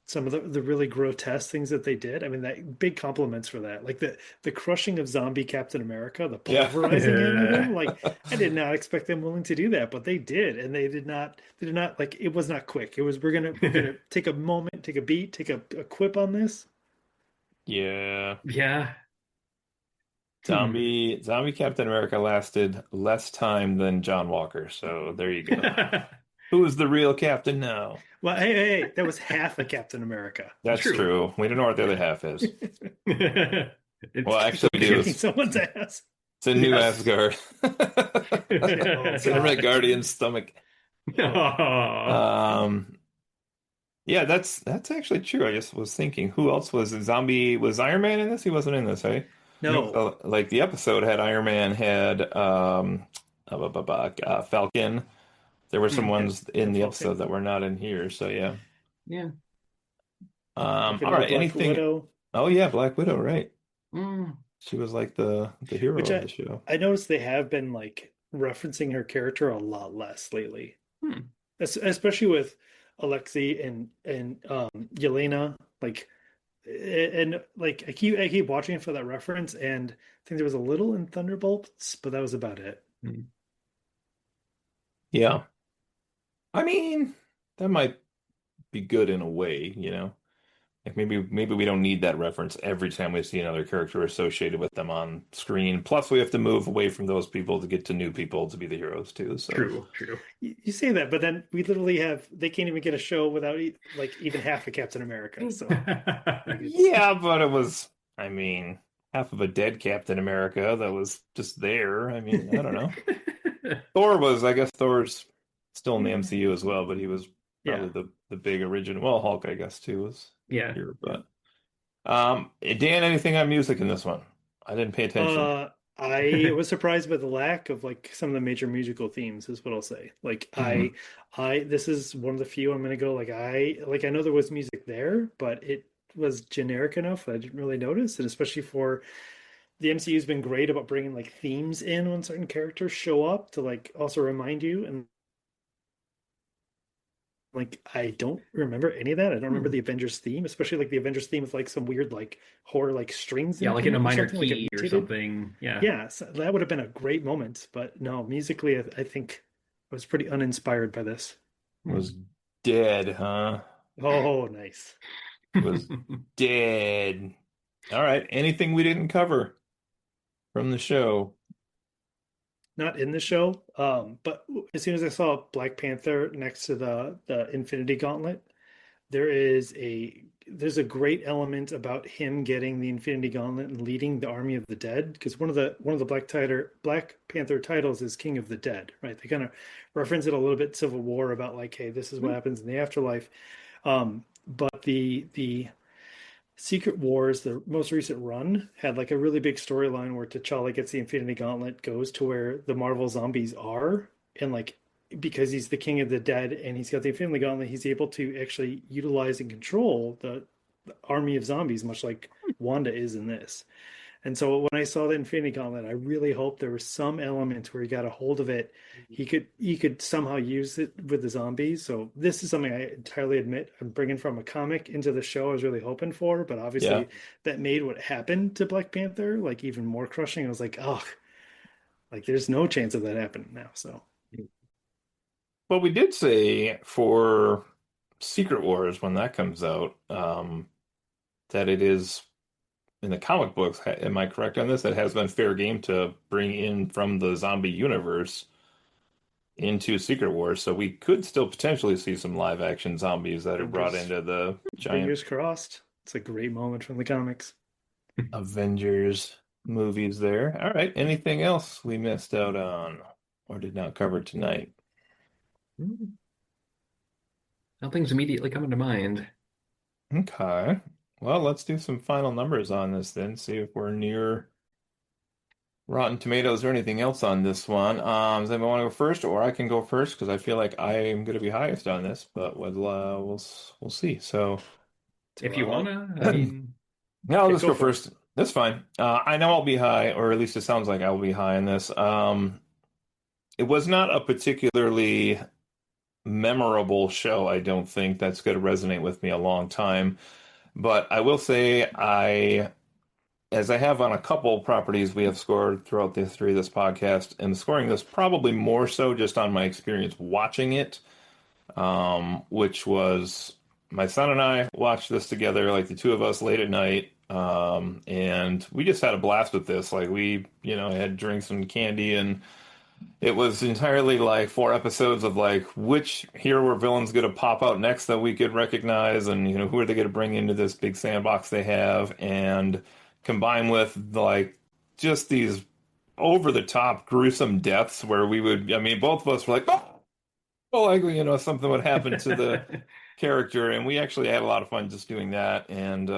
S3: some of the really grotesque things that they did. I mean, that big compliments for that. Like the crushing of zombie Captain America, the
S1: Yeah.
S3: pulverizing him of him. Like I did not expect them willing to do that, but they did, and they did not like it was not quick. It was we're gonna take a moment, take a beat, take a quip on this.
S1: Yeah.
S2: Yeah. Hmm.
S1: Zombie Captain America lasted less time than John Walker, so there you go. Who is the real captain now?
S3: Well, hey, that was half of Captain America.
S1: That's
S2: True.
S1: true. We don't know what the other half is.
S2: It's
S1: Well, actually, we do.
S3: Kicking someone's ass.
S1: It's a new
S2: yes.
S1: Asgard.
S3: Oh
S1: It's an
S3: God.
S1: Guardian's stomach.
S2: Oh.
S1: Um, yeah, that's actually true. I just was thinking, who else was a zombie? Was Iron Man in this? He wasn't in this, right?
S3: No.
S1: Like the episode had Iron Man, had Falcon. There were some
S2: Hmm.
S3: Yeah,
S1: ones in the episode
S3: Falcon.
S1: that were not in here. So yeah.
S2: Yeah.
S3: Like
S1: All
S3: another
S1: right.
S3: Black
S1: Anything?
S3: Widow,
S1: Oh yeah, Black Widow, right?
S2: Mm.
S1: She was like the hero
S3: which
S1: of
S3: I
S1: the show.
S3: I noticed they have been like referencing her character a lot less lately,
S2: Hmm.
S3: especially with Alexei and Yelena. Like and like I keep watching it for that reference, and I think there was a little in Thunderbolts, but that was about it.
S2: Hmm.
S1: Yeah. I mean, that might be good in a way, you know. Like maybe we don't need that reference every time we see another character associated with them on screen. Plus, we have to move away from those people to get to new people to be the heroes too. So
S2: True. True.
S3: You say that, but then we literally have they can't even get a show without like even half of Captain America. So like it's
S1: yeah, but it was, I mean, half of a dead Captain America that was just there. I mean, I don't know. Thor was, I guess Thor's still in the MCU as well, but he was
S3: yeah.
S1: probably the big original. Well, Hulk, I guess too was
S2: Yeah.
S1: here, but Dan, anything on music in this one? I didn't pay attention.
S3: Uh, I was surprised by the lack of like some of the major musical themes, is what I'll say. Like
S1: Hmm.
S3: this is one of the few I'm gonna go like I know there was music there, but it was generic enough that I didn't really notice, and especially for the MCU's been great about bringing like themes in when certain characters show up to like also remind you, and like I don't remember any of that. I don't remember
S2: Hmm.
S3: the Avengers theme, especially like the Avengers theme with like some weird like horror like strings
S2: Yeah, like
S3: in
S2: in a
S3: it or
S2: minor
S3: something like it
S2: key or
S3: mutated.
S2: something. Yeah.
S3: Yeah, so that would have been a great moment, but no, musically, I think was pretty uninspired by this.
S1: Was dead, huh?
S3: Oh, nice.
S1: Was dead. All right. Anything we didn't cover from the show?
S3: Not in the show, but as soon as I saw Black Panther next to the Infinity Gauntlet, there's a great element about him getting the Infinity Gauntlet and leading the Army of the Dead, because one of the Black Panther titles is King of the Dead, right? They kind of reference it a little bit Civil War about like, hey, this is what happens in the afterlife. But the Secret Wars, the most recent run, had like a really big storyline where T'Challa gets the Infinity Gauntlet, goes to where the Marvel zombies are, and like because he's the king of the dead and he's got the Infinity Gauntlet, he's able to actually utilize and control the army of zombies, much like Wanda is in this. And so when I saw the Infinity Gauntlet, I really hoped there was some element where he got a hold of it. He could somehow use it with the zombies. So this is something I entirely admit I'm bringing from a comic into the show. I was really hoping for, but
S1: Yeah.
S3: obviously that made what happened to Black Panther like even more crushing. I was like, oh, like there's no chance of that happening now. So
S1: Well, we did say for Secret Wars when that comes out, that it is in the comic books. Am I correct on this? That has been fair game to bring in from the zombie universe into Secret Wars, so we could still potentially see some live action zombies that are brought
S3: fingers
S1: into the giant
S3: fingers crossed. It's a great moment from the comics.
S1: Avengers movies there. All right, anything else we missed out on or did not cover tonight?
S2: Nothing's immediately coming to mind.
S1: Okay. Well, let's do some final numbers on this then, see if we're near Rotten Tomatoes or anything else on this one. Does anyone want to go first, or I can go first because I feel like I am going to be highest on this, but we'll see. So,
S2: If you wanna, I
S1: yeah,
S2: mean,
S1: I'll
S3: Yeah,
S1: just
S3: go
S1: go
S3: for it.
S1: first. That's fine. I know I'll be high, or at least it sounds like I'll be high in this. It was not a particularly memorable show, I don't think that's going to resonate with me a long time. But I will say as I have on a couple properties we have scored throughout the history of this podcast, and scoring this probably more so just on my experience watching it, which was my son and I watched this together, like the two of us late at night, and we just had a blast with this. Like we, had drinks and candy, and it was entirely like 4 episodes of like which hero or villain's going to pop out next that we could recognize, and who are they going to bring into this big sandbox they have, and combined with like just these over the top gruesome deaths where we would, I mean, both of us were like, oh, like something would happen to the character, and we actually had a lot of fun just doing that, and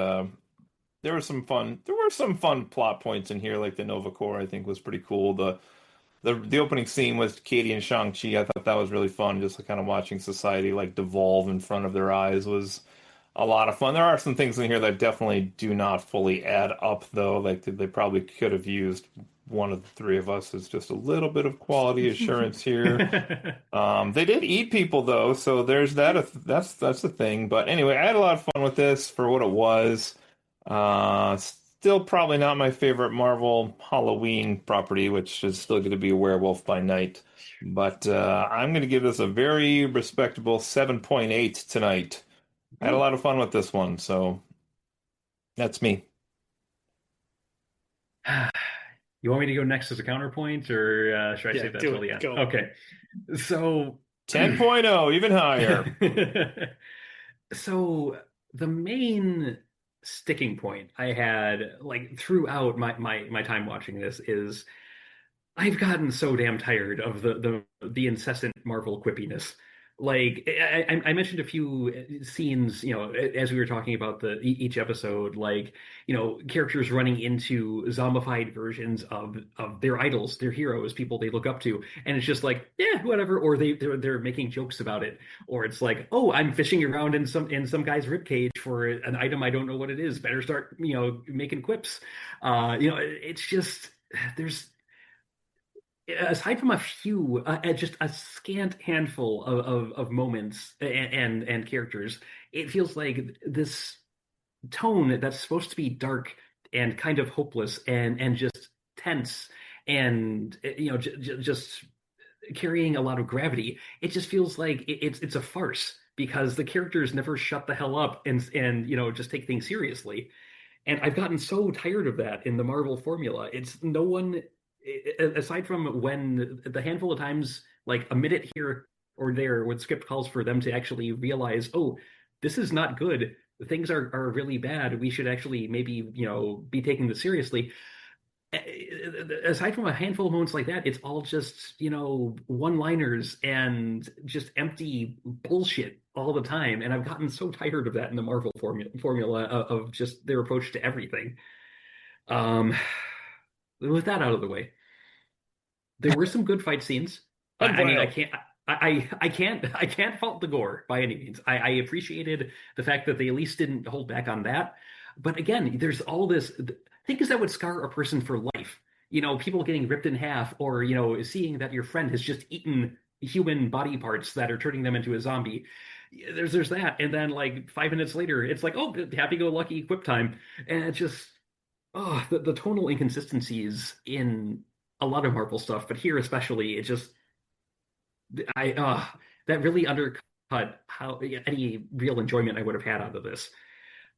S1: there were some fun plot points in here, like the Nova Corps I think was pretty cool. The opening scene with Katie and Shang-Chi, I thought that was really fun. Just like, kind of watching society like devolve in front of their eyes was a lot of fun. There are some things in here that definitely do not fully add up, though. Like they probably could have used one of the three of us as just a little bit of quality assurance here. They did eat people though, so there's that. That's the thing. But anyway, I had a lot of fun with this for what it was. Still probably not my favorite Marvel Halloween property, which is still going to be a Werewolf by Night. But I'm going to give this a very respectable 7.8 tonight. I had a lot of fun with this one, so that's me.
S2: you want me to go next as a counterpoint, or should I
S3: Yeah,
S2: save that
S3: do
S2: till the
S3: it.
S2: end?
S3: Go.
S2: Okay. So
S1: 10.0, even higher.
S2: So the main sticking point I had like throughout my time watching this is I've gotten so damn tired of the incessant Marvel quippiness. Like I mentioned a few scenes, as we were talking about each episode, like characters running into zombified versions of their idols, their heroes, people they look up to, and it's just like, yeah, whatever. Or they're making jokes about it, or it's like, oh, I'm fishing around in some guy's ribcage for an item I don't know what it is. Better start making quips. It's just there's aside from a few, just a scant handful of moments and characters, it feels like this tone that's supposed to be dark and kind of hopeless and just tense and just carrying a lot of gravity. It just feels like it's a farce because the characters never shut the hell up and just take things seriously. And I've gotten so tired of that in the Marvel formula. It's no one, aside from when the handful of times, like a minute here or there, when script calls for them to actually realize, oh, this is not good. Things are really bad. We should actually maybe, be taking this seriously. Aside from a handful of moments like that, it's all just, one-liners and just empty bullshit all the time. And I've gotten so tired of that in the Marvel formula of just their approach to everything. Um, with that out of the way, there were some good fight scenes. I mean,
S3: Unveil.
S2: I can't fault the gore by any means. I appreciated the fact that they at least didn't hold back on that. But again, there's all this things that would scar a person for life. People getting ripped in half, or seeing that your friend has just eaten human body parts that are turning them into a zombie. There's that, and then like 5 minutes later, it's like, oh, happy-go-lucky quip time, and it just the tonal inconsistencies in a lot of Marvel stuff, but here especially, it just I that really undercut how any real enjoyment I would have had out of this.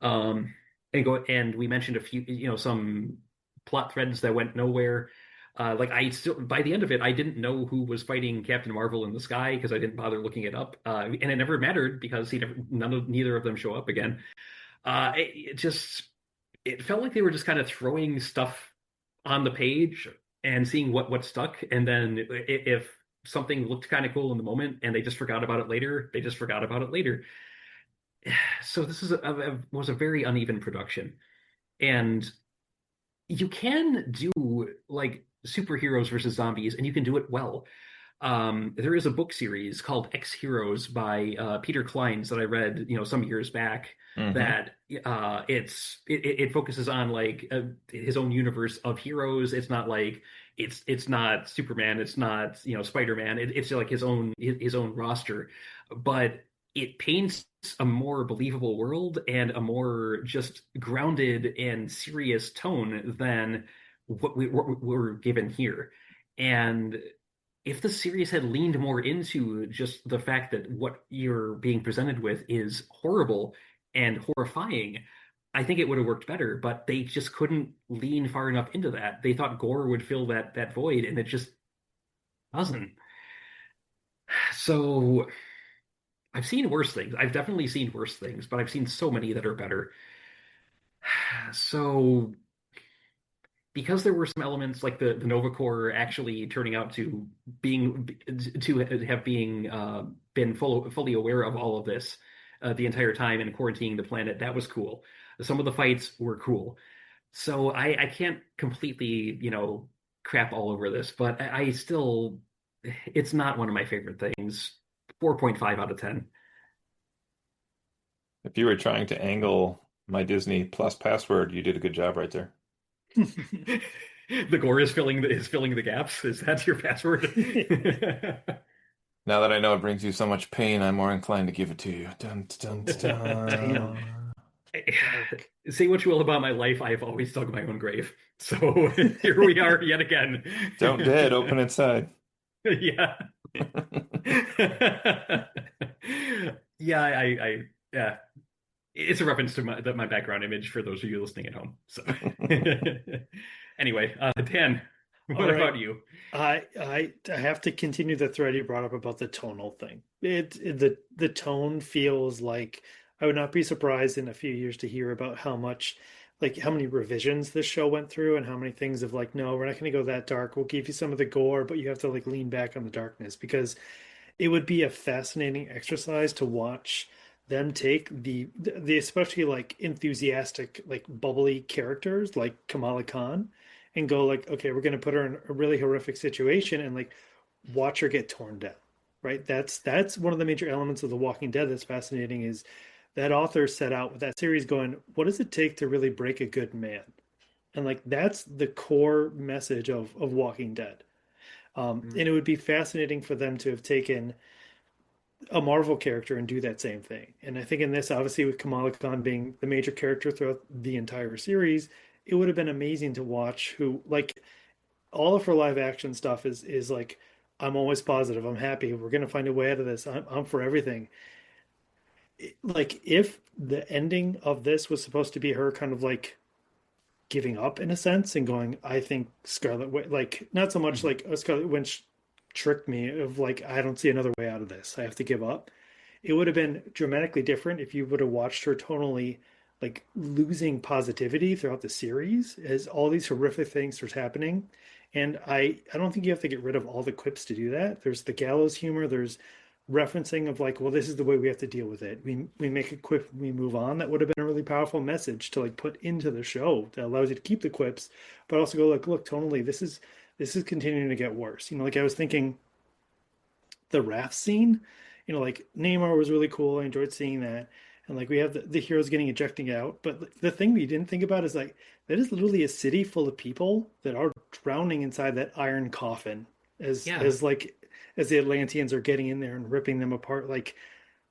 S2: Um, and we mentioned a few, some plot threads that went nowhere. Like I still, by the end of it, I didn't know who was fighting Captain Marvel in the sky because I didn't bother looking it up, and it never mattered because neither of them show up again. It felt like they were just kind of throwing stuff on the page and seeing what stuck, and then if something looked kind of cool in the moment and they just forgot about it later, they just forgot about it later. So this was a very uneven production, and you can do like superheroes versus zombies, and you can do it well. There is a book series called X Heroes by Peter Clines that I read, some years back.
S1: Hmm.
S2: That it focuses on like his own universe of heroes. It's not like it's not Superman. It's not Spider-Man. It's like his own roster, but it paints a more believable world and a more just grounded and serious tone than what we're given here. And if the series had leaned more into just the fact that what you're being presented with is horrible and horrifying, I think it would have worked better. But they just couldn't lean far enough into that. They thought gore would fill that void, and it just doesn't. So I've seen worse things. I've definitely seen worse things, but I've seen so many that are better. So because there were some elements like the Nova Corps actually turning out to being to have being been fully aware of all of this the entire time and quarantining the planet, that was cool. Some of the fights were cool. So I can't completely, crap all over this, but I still, it's not one of my favorite things. 4.5 out of 10.
S1: If you were trying to angle my Disney Plus password, you did a good job right there.
S2: The gore is filling the gaps. Is that your password?
S1: Now that I know it brings you so much pain, I'm more inclined to give it to you. Dun, dun, dun,
S3: Damn.
S1: dun.
S2: Say what you will about my life, I have always dug my own grave. So here we are yet again.
S1: Don't dead, open inside.
S2: Yeah. Yeah, yeah. It's a reference to my background image for those of you listening at home. So anyway, Dan,
S3: All
S2: what
S3: right.
S2: about you?
S3: I have to continue the thread you brought up about the tonal thing. The tone feels like I would not be surprised in a few years to hear about how many revisions this show went through and how many things of like, no, we're not going to go that dark. We'll give you some of the gore, but you have to like lean back on the darkness because it would be a fascinating exercise to watch them take the especially like enthusiastic like bubbly characters like Kamala Khan and go like, okay, we're going to put her in a really horrific situation and like watch her get torn down, right? That's one of the major elements of The Walking Dead that's fascinating is that author set out with that series going, what does it take to really break a good man? And like that's the core message of Walking Dead. And it would be fascinating for them to have taken a Marvel character and do that same thing. And I think in this, obviously, with Kamala Khan being the major character throughout the entire series, it would have been amazing to watch who like all of her live action stuff is like I'm always positive. I'm happy. We're gonna find a way out of this. I'm for everything. Like if the ending of this was supposed to be her kind of like giving up in a sense and going, I think Scarlet Witch, like not so much like Scarlet Witch tricked me of like I don't see another way out of this. I have to give up. It would have been dramatically different if you would have watched her tonally like losing positivity throughout the series as all these horrific things are happening. And I don't think you have to get rid of all the quips to do that. There's the gallows humor, there's referencing of like, well, this is the way we have to deal with it. We make a quip, we move on. That would have been a really powerful message to like put into the show that allows you to keep the quips, but also go like, look, tonally, this is continuing to get worse. Like I was thinking the raft scene, like Neymar was really cool. I enjoyed seeing that. And like we have the heroes getting ejecting out. But the thing we didn't think about is like that is literally a city full of people that are drowning inside that iron coffin
S2: Yeah.
S3: as the Atlanteans are getting in there and ripping them apart. Like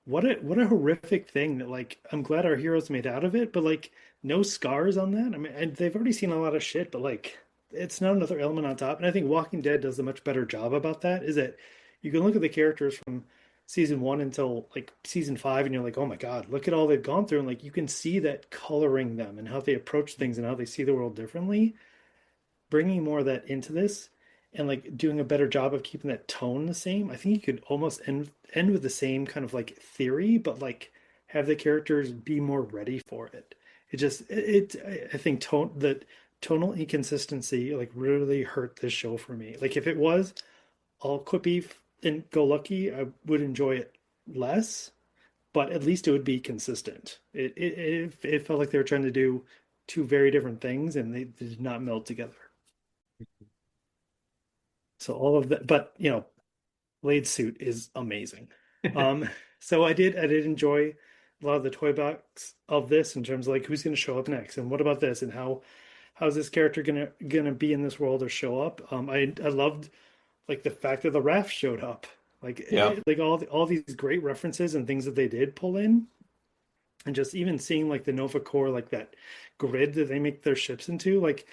S3: what a horrific thing that like I'm glad our heroes made out of it, but like no scars on that. I mean, and they've already seen a lot of shit, but like it's not another element on top. And I think Walking Dead does a much better job about that. Is that you can look at the characters from season one until like season five, and you're like, oh my god, look at all they've gone through, and like you can see that coloring them and how they approach things and how they see the world differently, bringing more of that into this and like doing a better job of keeping that tone the same. I think you could almost end with the same kind of like theory, but like have the characters be more ready for it. It just I think the tonal inconsistency like really hurt this show for me. Like if it was all quippy and go lucky, I would enjoy it less, but at least it would be consistent. It felt like they were trying to do two very different things and they did not meld together. So all of that, but Blade's suit is amazing. Um, so I did enjoy a lot of the toy box of this in terms of like who's going to show up next and what about this and how's this character gonna be in this world or show up. I loved like the fact that the raft showed up,
S1: Yeah.
S3: like all these great references and things that they did pull in, and just even seeing like the Nova Corps, like that grid that they make their ships into, like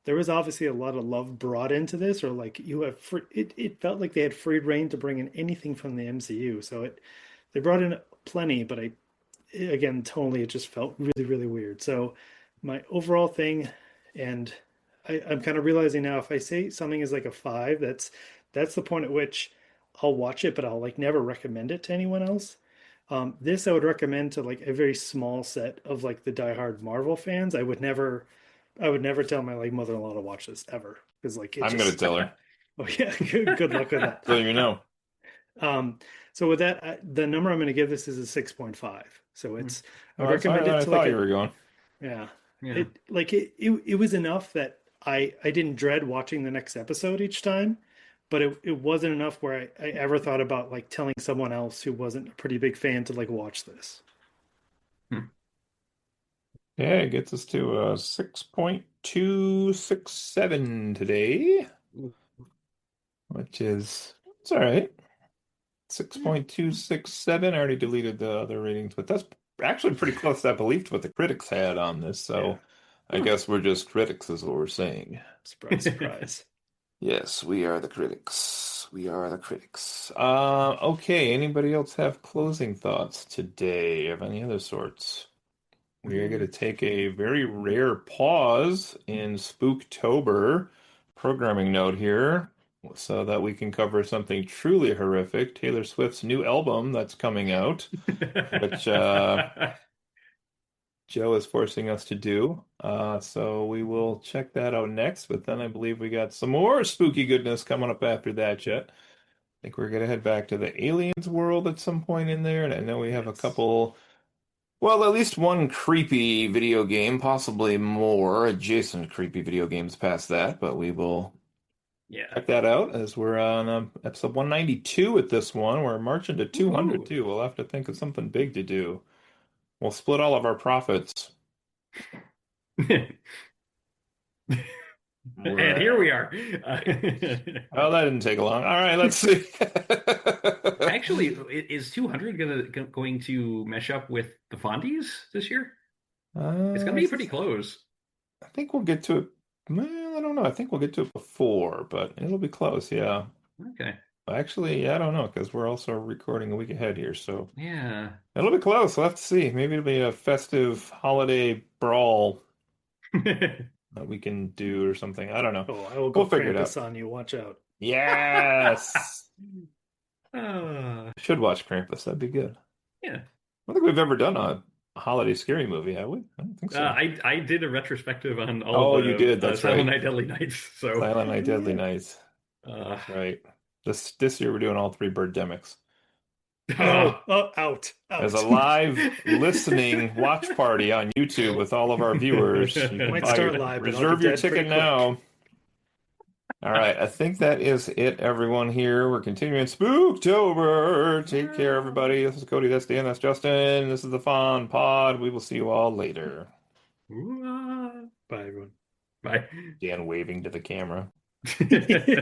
S3: there was obviously a lot of love brought into this, or like it felt like they had free reign to bring in anything from the MCU. So they brought in plenty, but again, tonally, it just felt really, really weird. So my overall thing, and I'm kind of realizing now, if I say something is like a five, that's the point at which I'll watch it, but I'll like never recommend it to anyone else. This I would recommend to like a very small set of like the diehard Marvel fans. I would never tell my like mother-in-law to watch this ever because like it
S1: I'm gonna
S3: just
S1: tell her.
S3: oh yeah, good luck with that.
S1: So you know.
S3: Um, so with that, the number I'm going to give this is a 6.5. So I
S1: Oh,
S3: would
S1: that's higher
S3: recommend
S1: than
S3: it
S1: I
S3: to like
S1: thought you
S3: a
S1: were going.
S3: yeah.
S2: Yeah.
S3: It was enough that I didn't dread watching the next episode each time, but it wasn't enough where I ever thought about like telling someone else who wasn't a pretty big fan to like watch this.
S2: Hmm.
S1: Yeah, it gets us to 6.267 today, which is it's all right. 6.267. I already deleted the other ratings, but that's actually pretty close to, I believe, to what the critics had on this.
S3: Yeah.
S1: So I guess we're just critics, is what we're saying.
S3: Surprise, surprise.
S1: Yes, we are the critics. We are the critics. Okay. Anybody else have closing thoughts today of any other sorts? We are going to take a very rare pause in Spooktober programming note here so that we can cover something truly horrific, Taylor Swift's new album that's coming out, which Joe is forcing us to do. So we will check that out next, but then I believe we got some more spooky goodness coming up after that yet. I think we're going to head back to the aliens world at some point in there, and I know we have a
S3: Yes.
S1: couple. Well, at least one creepy video game, possibly more adjacent creepy video games past that, but we will
S2: Yeah.
S1: check that out as we're on episode 192 at this one. We're marching to 200
S2: Woohoo.
S1: too. We'll have to think of something big to do. We'll split all of our profits.
S2: And here we are.
S1: Well, that didn't take long. All right, let's see.
S2: Actually, is 200 going to mesh up with the Fondies this year? It's going to be pretty close.
S1: I think we'll get to it. Well, I don't know. I think we'll get to it before, but it'll be close. Yeah.
S2: Okay.
S1: Actually, I don't know because we're also recording a week ahead here, so
S2: Yeah.
S1: it'll be close. We'll have to see. Maybe it'll be a festive holiday brawl that we can do or something. I don't know.
S3: Oh, I will
S1: We'll
S3: go
S1: figure it out.
S3: Krampus on you. Watch out.
S1: Yes.
S2: Uh,
S1: Should watch Krampus. That'd be good.
S2: yeah.
S1: I don't think we've ever done a holiday scary movie, have we? I don't think so.
S2: I did a retrospective on all
S1: Oh,
S2: of
S1: you
S2: the
S1: did. That's
S2: Silent
S1: right.
S2: Night, Deadly Nights. So,
S1: Silent Night, Deadly
S3: Yeah.
S1: Nights.
S2: uh,
S1: That's right. This year we're doing all three Birdemics.
S3: No. Oh, out.
S1: As a
S3: Out.
S1: live listening watch party on YouTube with all of our viewers. You can
S3: Might
S1: buy
S3: start
S1: your
S3: live, but I'll
S1: reserve
S3: be
S1: your
S3: dead
S1: ticket
S3: pretty quick.
S1: now. All right, I think that is it, everyone here. We're continuing Spooktober. Take care, everybody. This is Cody, that's Dan, that's Justin. This is the Fun Pod. We will see you all later.
S2: Bye,
S3: Bye, everyone.
S2: bye.
S1: Dan waving to the camera.